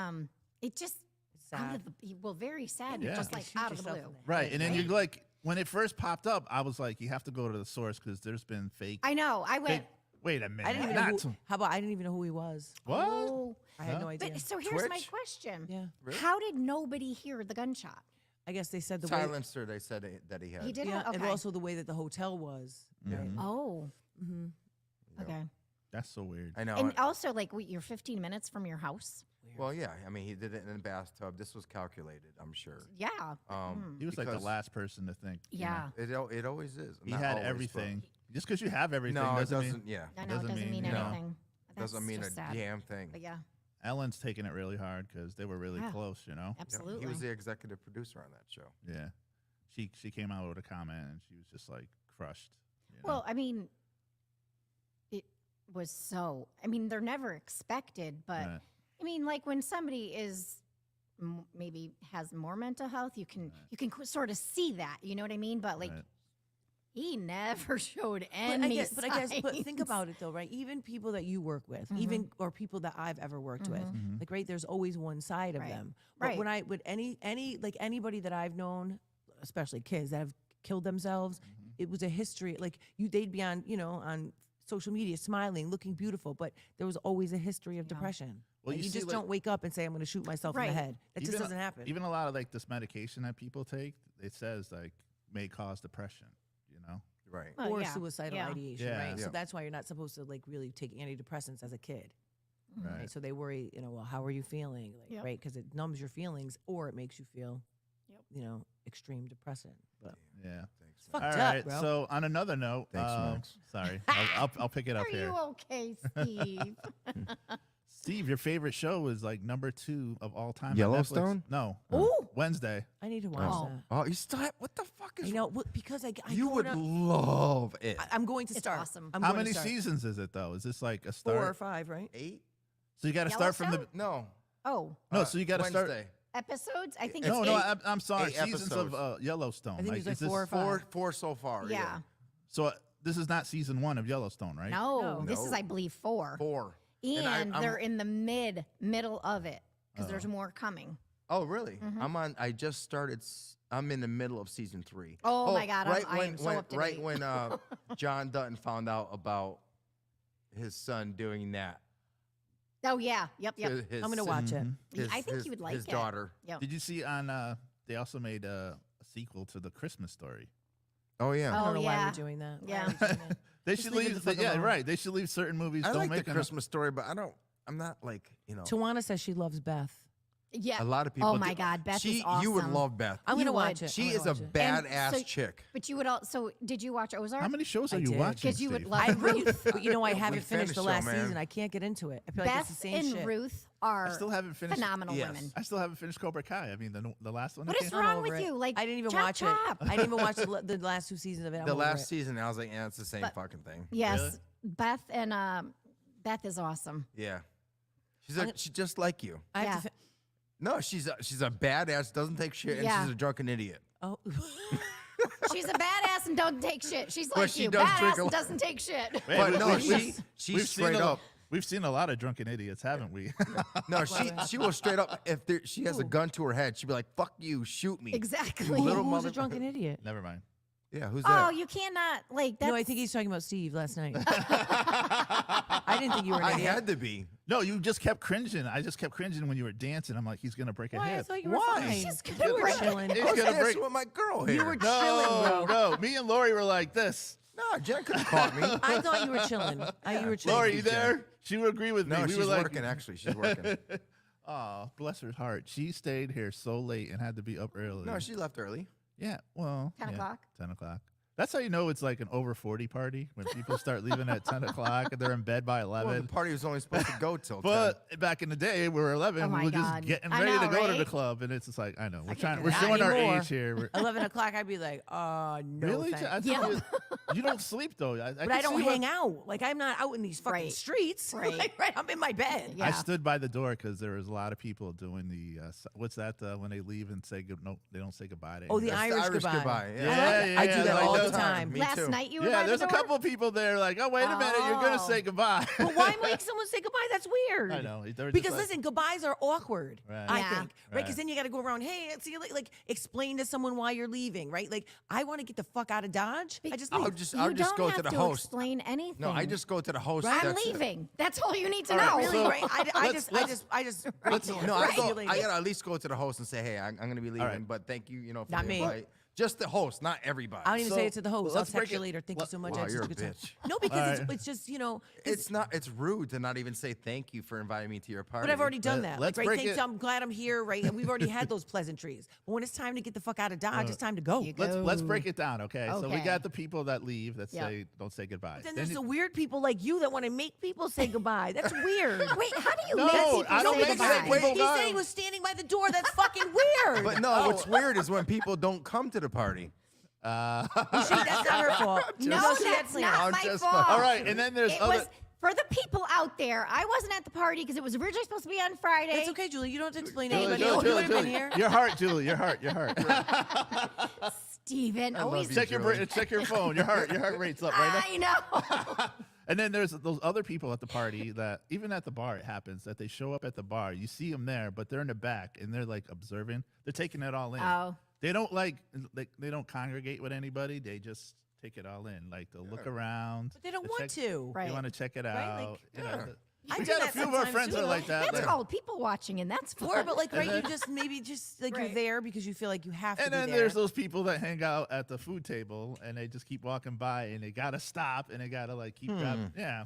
it just It's out sad. of the, very sad, Yeah. just You like shoot out of the yourself blue. in the Right. head, And then right? you're like, when it first popped up, I was like, you have to go to the source because there's been fake. I know. I went. fake wait a minute. I didn't even know not who, how about I didn't even know who he was. what? Oh. I had Huh? no idea. But so here's my Twitch? question. Yeah. Really? How did nobody hear the gunshot? I guess they said the way Silencer, they said that he had. He did yeah, it? Okay. and also the way that the hotel was. Mhm. Oh. Mm-hmm. Okay. That's so weird. I know. And also, like, you're 15 minutes from your house. Well, yeah. I mean, he did it in a bathtub. This was calculated, I'm sure. Yeah. He was like the because last person to think. you know. Yeah. It always is. He Not had always, but- everything. Just because you have everything No, it doesn't doesn't. mean Yeah, I know it doesn't mean no. anything. That's doesn't mean a just sad. damn thing. But yeah, Ellen's taking it really hard because they were really Yeah. close, you know? Yeah, absolutely. He was the executive producer on that show. Yeah. She came out with a comment and she was just like crushed. you know? Well, I mean, it was so. I mean, they're never expected, but Right. I mean, like when somebody is maybe has more mental health. You can sort of see that. You know what I mean? But like. Right. He never showed But any but think signs. about it though, right? Even people that you work with, even or people that I've ever worked with, like right, there's always one side of Right. them. But Right. when I would like anybody that I've known, especially kids that have killed themselves, it was a history. Like they'd be on on social media smiling, looking beautiful, but there was always a history of depression. Well, Like, you you see, just like- don't wake up and say I'm going to shoot myself in Right. the head. That just Even- doesn't happen. Even a lot of like this medication that people take, it says like may cause depression. You know. Right. Well, or yeah, suicidal yeah. ideation, Yeah. right? Yeah. So that's why you're not supposed to like really take antidepressants as a kid. Right. Right. So they worry, well, how are you feeling? Like, Yep. right? Because it numbs your feelings or it makes you feel, Yep. extreme depressant. But Yeah. Thanks. it's fucked All up, right. bro. So on another note, Thanks, Max. sorry, I'll pick it up Are here. you okay, Steve? Steve, your favorite show is like number 2 of all time. on Netflix. Yellowstone? No. Ooh. Wednesday. I need to watch Oh. that. Oh, you still have, what the fuck is? Because I you go would to- love it. I'm going to It's start. awesome. I'm How going to many start. seasons is it though? Is this like a start? 4 or 5, right? 8? So you got to start from the Yellowstone? No. Oh, no. So you got to start. Wednesday. episodes? I think No, it's no. 8. I'm sorry. 8 Seasons of episodes. Yellowstone. I think like, it's like is this- 4 or 5. Four so far. Yeah. So this is not season 1 of Yellowstone, right? No, No. this is, No. I believe, 4. 4. And I'm- they're in the middle of it because Oh. there's more coming. Oh, really? I just started. I'm in the middle of season 3. Oh, my God, Right I am so up to right date. when John Dutton found out about his son doing that. Oh, yeah. Yep. to his I'm going to sis- watch it. his- I think his- you would like his it. daughter. Yep. Did you see on? They also made a sequel to the Christmas Story. Oh yeah. I Oh, don't know why yeah. we're doing that. Why Yeah. are we doing that? They Just should leave it leave. the fuck Yeah, alone. right. They should leave certain movies. I don't like make the Christmas story, but I'm not like Tawana says she loves Beth. Yeah. a lot of people. Oh, my do. God. Beth she, is awesome. You would love Beth. I'm going to You watch would. it. She I'm is gonna a watch it. badass so- chick. But you would also, did you watch Ozark? How many shows are I you did. watching? 'Cause you would Steve? love- I I We haven't finished the finished last though, man. season. I can't get into it. I feel like it's the Beth same and shit. Ruth are I still haven't finished. phenomenal Yes. women. I still haven't finished Cobra Kai. I mean, the last one. What that is came- wrong over with it. you? Like, I didn't even chop, watch chop. it. I didn't even watch the last 2 seasons of it. I'm The over last it. season, I was like, yeah, it's the same But- fucking thing. Yes. Really? Beth and Beth is awesome. Yeah. She's just like you. I have Yeah. to fi- No, she's a badass, doesn't take shit, and Yeah. she's a drunken idiot. oh. She's a badass and don't take shit. She's But like she you. does Badass drink a and lot. doesn't take shit. Wait, But we- no, we- she's we've straight seen up. We've seen a lot of drunken idiots, haven't we? No, she will straight up. If she has a gun to her head, she'd be like, "Fuck you, shoot me." Exactly. Little Who's mother- a drunken idiot? Never mind. Yeah, who's Oh, that? you cannot like that. No, I think he's talking about Steve last night. I didn't think you were an I idiot. had to be. No, you just kept cringing. I just kept cringing when you were dancing. I'm like, he's gonna break a Why? I hip. thought you were Why? fine. She's You gonna were break- chilling. He's I was gonna dancing break. with my girl here. You were chilling, bro. No, me and Lori were like this. No, Jen could have caught me. I thought you were chilling. You were chilling. Lori, you, you Jen. there? She would agree with me. No, we she's were like, working. Actually, she's working. Oh, bless her heart. She stayed here so late and had to be up early. No, she left early. Yeah, well, 10 yeah, o'clock? 10 o'clock. That's how you know it's like an over 40 party when people start leaving at 10 o'clock and they're in bed by 11. Well, the party was only supposed to go till 10. But back in the day, we were 11. Oh we my were God. just getting I ready to know, go to the right? club, and it's just like I know we're can't we're do showing that our anymore. age here. We're, 11 o'clock, I'd be like, no really? thanks. I Yeah. thought you don't sleep though. But I don't hang out. Like, I'm not out in these fucking Right. streets. Right. Like, right, I'm in my bed. Yeah. I stood by the door because there was a lot of people doing the what's that when they leave and say no, they don't say goodbye to Oh, the anybody. That's the Irish goodbye. Yeah, Yeah, I do that like all those- the time. Me Last too. night you were Yeah, by there's the a door? couple people there like, oh wait a minute, you're gonna Oh. say goodbye. But why make someone say goodbye? That's weird. I know. They were just Because like- listen, goodbyes are awkward. Right. I Yeah. think, right? Because Right. then you got to go around. Hey, see you later. Like, explain to someone why you're leaving, right? Like, I want to get the fuck out of Dodge. I just I'll leave. just You I'll just don't go have to the to host. explain anything. No, I just go to the host. I'm that's it. leaving. That's all you need to All right, know. really, so- right? I let's- just. No, I Right. go. I gotta at least go to the host and say, "Hey, I'm gonna be leaving, right. but thank you, for Not the me. invite." Just the host, not everybody. I don't even So, say it to the host. I'll let's break text you it- later. Thank you so much. I Wow, had you're such a good time. bitch. No, because All it's, right. it's just It's not. It's rude to not even say thank you for inviting me to your party. But I've already done Let- that. let's Like, right? break Thanks, it- I'm glad I'm here, right? And we've already had those pleasantries. But when it's time to get the fuck out of Dodge, it's time to go. You Let's go. break it down, okay? So we Okay. got the people that leave that Yep. say don't say goodbye. Then Then there's you- the weird people like you that want to make people say goodbye. That's weird. Wait, how do you No, make people I don't say make goodbye? people He go. said he was standing by the door. That's fucking weird. But no, what's weird is when people don't come to the party. That's not her fault. No, she had that's plans. not I'm my just fault. fucking- All right, and then there's It other. was For the people out there, I wasn't at the party because it was originally supposed to be on Friday. That's okay, Julie. You don't have to explain Julie, anybody. Julie, You Julie, would have been Julie. here. Your heart, Julie. Your heart. Your heart. Steven, love always. you. check your Julie. check your phone. Your heart rate's up right now. I know. And then there's those other people at the party that even at the bar it happens that they show up at the bar. You see them there, but they're in the back and they're like observing. They're taking it all in. Oh. They don't like they don't congregate with anybody. They just take it all in. Like they'll look around. But they don't they'll want check- to. Right. They want to check it Right, out. like, you know, yeah. I we do got a that few of our sometimes, friends too, that are though. like that. That's like- called people watching, and that's fun. Or, but like, right, then- you just maybe just like you're Right. there because you feel like you have to And be then there. there's those people that hang out at the food table and they just keep walking by and they gotta stop and they gotta like keep grabbing. Yeah.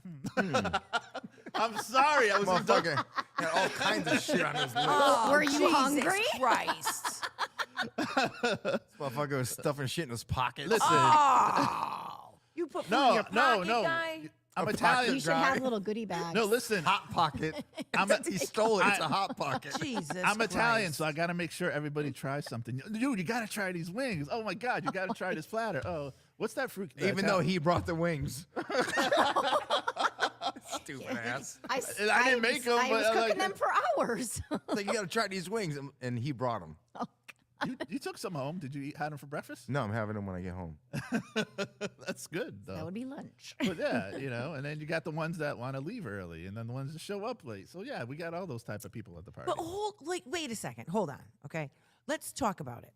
I'm sorry. I was Motherfucker had all kinds of shit on his lips. Oh, Were you Jesus hungry? Christ. This motherfucker was stuffing shit in his pockets. Listen. Oh. You put food in No, your no, pocket, no. guy? I'm A Italian. pocket You should guy. have little goodie bags. No, listen. Hot pocket. He stole it. It's a hot pocket. Jesus I'm Italian, Christ. so I got to make sure everybody tries something. Dude, you got to try these wings. Oh my God, you got to try this platter. Oh, what's that fruit? Even though he brought the wings. Stupid ass. I didn't make 'em, I but was I cooking like them it. for hours. Like, you got to try these wings. And he brought them. you took some home. Did you had them for breakfast? No, I'm having them when I get home. That's good though. That would be lunch. But yeah, and then you got the ones that want to leave early, and then the ones that show up late. So yeah, we got all those type of people at the party. But wait a second. Hold on. Okay. Let's talk about it.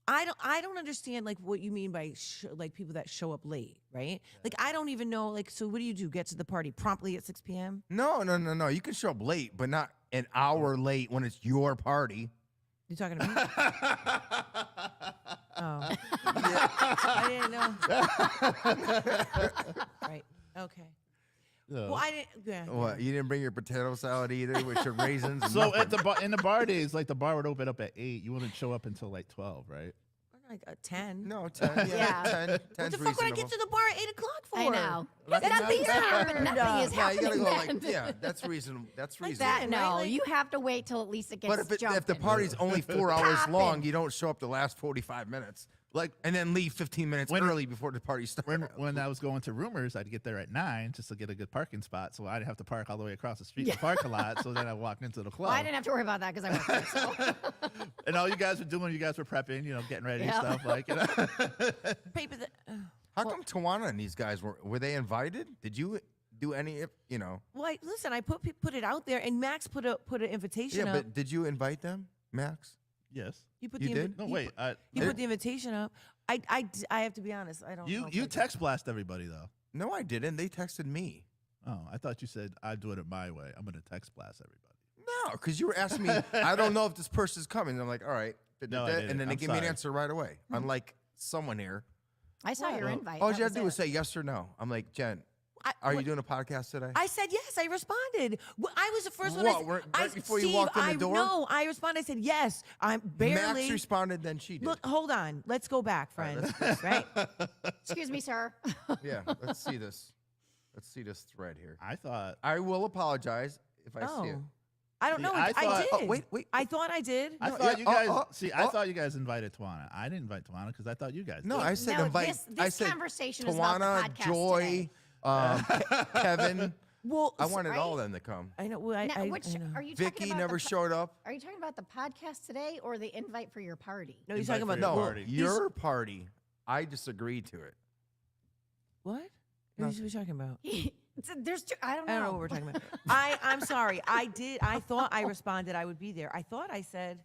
I don't understand like what you mean by like people that show up late, right? Like I don't even know like so what do? Get to the party promptly at 6 p.m.? No. You can show up late, but not an hour late when it's your party. You talking to me? Oh. I didn't know. Right. Okay. So- Well, I didn't. Yeah. What? You didn't bring your potato salad either with your raisins? And So nothing? at the bar, in the bar days, like the bar would open up at 8. You wouldn't show up until like 12, right? Like 10. No, 10. Yeah, Yeah. 10. 10's What the fuck would I get reasonable. to the bar at 8 o'clock for? I know. Lucky Nothing's nuts. happening. Nothing is Yeah, you gotta happening go then. like, yeah, that's reasonable. That's Like reasonable. that, That, no, Right, like- you have to wait till at least it gets But if the jumping. party's only 4 hours long, Poppin'. you don't show up the last 45 minutes. Like And then leave 15 minutes When- early before the party starts. when I was going to Rumors, I'd get there at 9 just to get a good parking spot, so I'd have to park all the way across the street to park a lot. So then I walk into the club, Well, I didn't have to worry about that because I worked there. So. and all you guys were doing, you guys were prepping, getting ready and Yeah. stuff like. Paper that. How come Tawana and these guys were they invited? Did you do any, Well, listen, I put it out there, and Max put an invitation Yeah, up. but did you invite them, Max? Yes. You put You the did? No, you wait. He put the invitation up. I have to be honest. I don't. know You if you I did. text blast everybody though. No, I didn't. They texted me. Oh, I thought you said I'd do it my way. I'm gonna text blast everybody. No, because you were asking me, I don't know if this person's coming. I'm like, all right. No, I didn't. And then they I'm give me an sorry. answer right away. Unlike someone here. I saw your Well, invite. All That you had to do was it. say yes or no. I'm like, Jen, are you doing a podcast today? I said yes. I responded. I was the first one. What, right before you Steve, walked in the door? No, I responded. I said yes. I'm barely. Max responded, then she did. Look, hold on. Let's go back, friends. Right? Excuse me, sir. Yeah, let's see this. Let's see this thread here. I thought I will apologize if I see it. Oh, I don't See, know. I I thought- did. Oh, wait. I thought I did. I No, thought yeah, you guys I oh. thought you guys invited Tawana. I didn't invite Tawana because I thought you guys. No, did. I said No, invite. this I said conversation is about the Tawana, podcast Joy, today. Kevin. Well, I wanted all of right? them to come. I know. Well, Now, I which know. are you talking Vicky about? never showed up. Are you talking about the podcast today or the invite for your party? No, you're Invite talking for about your the No, party. your party. I disagreed to it. What? What are you talking about? There's two. I don't know. I don't know what we're talking about. I'm sorry. I did. I thought I responded. I would be there. I thought I said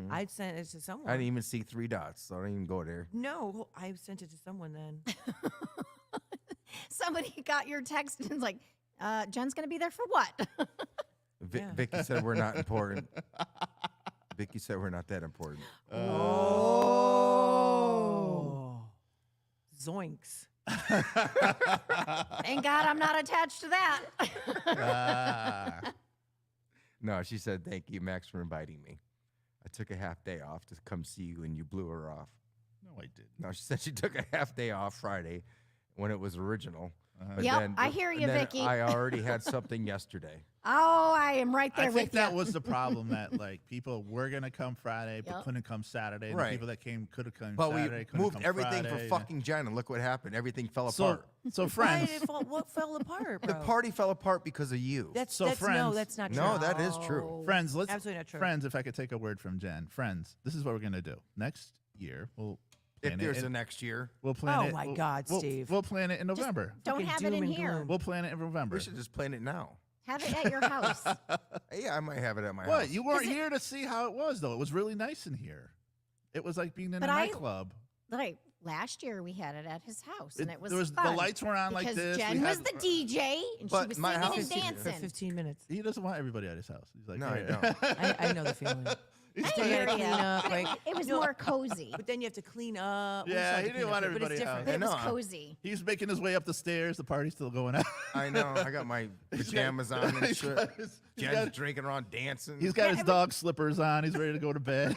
I'd sent it to someone. I didn't even see 3 dots, so I didn't even go there. No, I sent it to someone then. Somebody got your text and was like, Jen's going to be there for what? Yeah. Vicky said we're not important. Vicky said we're not that important. Oh. Zoinks. Thank God I'm not attached to that. Ah. No, she said thank you, Max, for inviting me. I took a half day off to come see you, and you blew her off. No, I didn't. No, she said she took a half day off Friday when it was original. But Yep, I hear you, and then Vicky. I already had something yesterday. Oh, I am right there I with think that you. was the problem that like people were gonna come Friday but Yep. couldn't come Saturday. And Right. the people that came could have come But Saturday. we couldn't moved come everything Friday, for and- fucking Jen, and look what happened. Everything fell So apart. so Why friends. did it fall, what fell apart, bro? The party fell apart because of you. That's So no, friends- that's not true. No, that is true. Friends, let's Absolutely not true. Friends, if I could take a word from Jen. Friends, this is what we're gonna do. Next year, we'll If plan there's it. a next year, We'll plan Oh it. my we'll- God, we'll- Steve. We'll plan it in November. Don't Fucking have it doom in and here. gloom. We'll plan it in November. we should just plan it now. Have it at your house. Yeah, I might have it at my What? house. You weren't 'Cause it- here to see how it was, though. It was really nice in here. It was like being in But a I- nightclub. Like last year, we had it at his house, and it was there was fun the lights were on like because this. Jen we was had- the DJ, and she But was my singing house- and For dancing. 15 minutes. He doesn't want everybody at his house. He's like, No, I "Hey." don't. I know the feeling. He's I Still like- gotta hear clean ya. up, But right? It was No, more cozy. But then you have to clean up. We Yeah, still have he to didn't clean want up, but everybody it's different. But it was I know. cozy. He's making his way up the stairs. The party's still going on. I know. I got my pajamas on and He's shit. got his- he's Jen's got- drinking around, dancing. He's got Yeah, his it was- dog slippers on. He's ready to go to bed.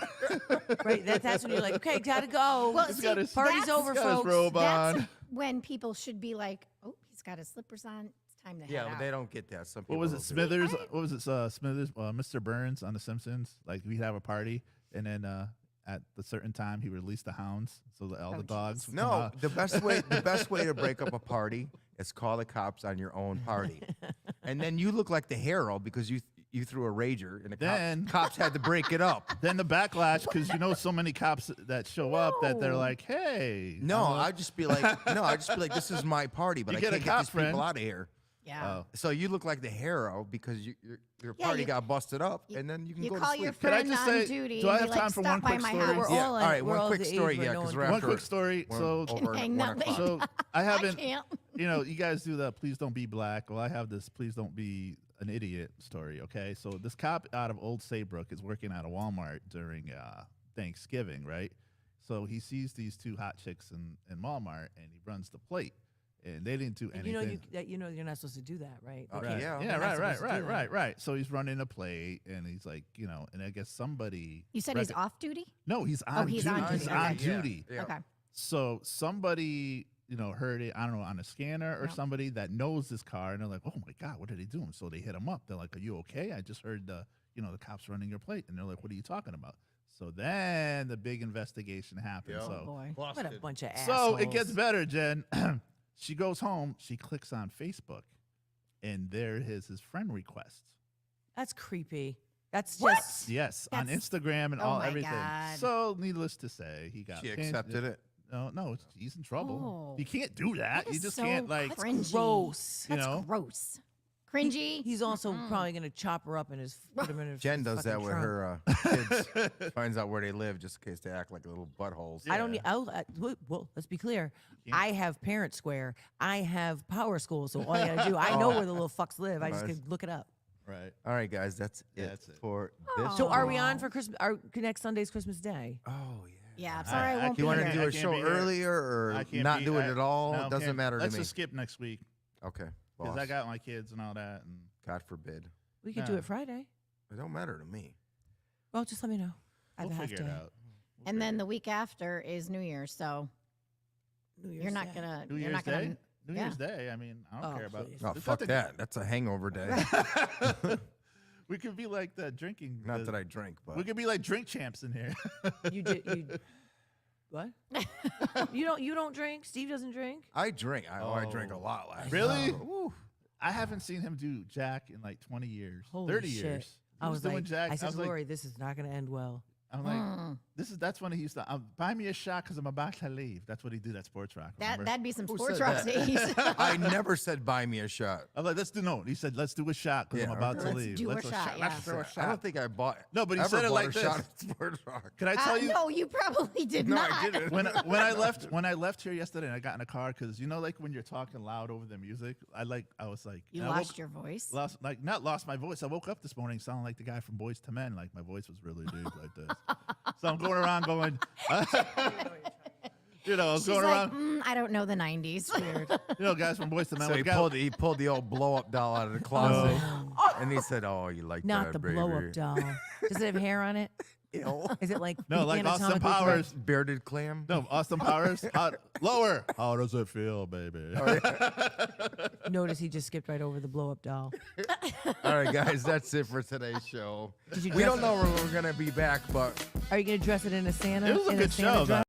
Right, that's when you're like, okay, gotta go. Well, He's see, got his- Party's that's- over, He's got his folks. robe That's on. when people should be like, "Oh, he's got his slippers on. It's time to head yeah, but out." they don't get that. Some people What was will it, do Smithers? What was it, Smithers? Mr. Burns on The Simpsons. Like we'd have a party, and then at the certain time he released the hounds, so that all the dogs. would come No, out. the best way to break up a party is call the cops on your own party, and then you look like the hero because you threw a rager and the Then- cops had to break it up. Then the backlash, because you know so many cops that show up that they're No. like, "Hey, No, I'd just be like, this is my party, but You I get a can't get cop these friend. people out of here. yeah. Oh. So you look like the hero because your Yeah, party you- got busted up, and then you can You go call to your sleep. Could I friend just on say- duty do I and have be like, time for "Stop one by quick my story? house." We're Yeah, all all at- right, we're one all quick the age story, where yeah, no because one we're can- One after quick story. we're So over hang 1 that o'clock. So I haven't, can't. you know, you guys do the please don't be black. Well, I have this please don't be an idiot story. Okay, so this cop out of Old Saybrook is working at a Walmart during Thanksgiving, right? So he sees these two hot chicks in Walmart, and he runs the plate, and they didn't do And anything. you know you're not supposed to do that, right? Okay, Because- yeah. Yeah, You're not right, supposed to do that. right. So he's running a plate, and he's like, you know, and I guess somebody. You said he's rec- off duty. No, he's on he's duty. on He's duty, on okay. duty. Yeah. Okay. So somebody, you know, heard it, I don't know, on a scanner or Yep. somebody that knows this car, and they're like, "Oh my God, what are they doing?" So they hit him up. They're like, "Are you okay? I just heard the cops running your plate." And they're like, "What are you talking about?" So then the big investigation happens. Yep. Oh So, boy. What a bunch of so assholes. it gets better, Jen. She goes home. She clicks on Facebook, and there is his friend request. That's creepy. That's What? just Yes, on That's- Instagram and oh all my everything. God. So needless to say, he got She pinned. accepted it. No, he's in trouble. Oh. You can't do that. That You is just so can't like. cringy. gross. You That's know? gross. Cringy. He's also probably gonna chop her up and put him in his Jen does that fucking with trunk. her kids. Finds out where they live just in case they act like little buttholes. I don't Yeah. need. Well, let's be clear. can't- I have Parent Square. I have Power School. So all you gotta do, I know Oh. where the little fucks live. I just Nice. could look it up. Right. All right, guys, that's Yeah, it that's it. for this. So are week. we on for Christmas? Our next Sunday's Christmas Day. Oh yeah. Yeah, I'm sorry I I won't Do be you want to here. do I a can't show be here. earlier I or can't not be- do it I- at all? no, It doesn't can't- matter to Let's me. just skip next week Okay. because boss. I got my kids and all that. And God forbid. We could do Yeah. it Friday. It don't matter to me. Well, just let me know. I we'll have a half figure it day. out. And then the week after is New Year's, so New you're Year's not Day. gonna. New you're Year's not gonna. Day. New yeah. Year's Day. I mean, I don't Oh, care about. please. Oh, there's fuck nothing- that. That's a hangover day. We could be like the drinking. Not the- that I drink, but We could be like drink champs in here. You did. You what? You don't drink. Steve doesn't drink. I drink. I drank a Oh. lot last Really? year. Woo. I haven't seen him do Jack in like 20 years, Holy 30 shit. years. He I was doing like, Jack. I said, was Lori, this is not going to end well. I'm like, that's when he used to buy me a shot because I'm about to leave. That's what he did at Sports Rock. Remember? That'd be some Who sports said rock that? days. I never said buy me a shot. I'm like, let's do no. He said, let's do a shot because Yeah, I'm about to Let's leave. do a shot, yeah. Let's do a I shot. don't think I bought. No, but he ever said it bought like a this. shot at Sports Rock. Can I tell you? No, you probably did No, not. I didn't. when I left here yesterday and I got in a car because you know like when you're talking loud over the music, I was like You and I lost woke- your voice. not lost my voice. I woke up this morning sounding like the guy from Boys to Men. Like my voice was really deep like this. So I'm going around going, you know, I was She's going like, around, I don't know the 90s. you know, guys from Boys to Men. So with guy- he pulled the old blow up doll out of the closet, and he said, "Oh, you like Not that, the baby?" blow up doll. Does it have hair on it? Ew. Is it like No, the like Austin anatomically correct? Powers. Bearded clam. No, Austin Powers. Lower. How does it feel, baby? Notice he just skipped right over the blow up doll. All right, guys, that's it for today's show. Did you We dress don't know when we're gonna be back, but Are you gonna dress it in a Santa? It was a in good Santa show, dress?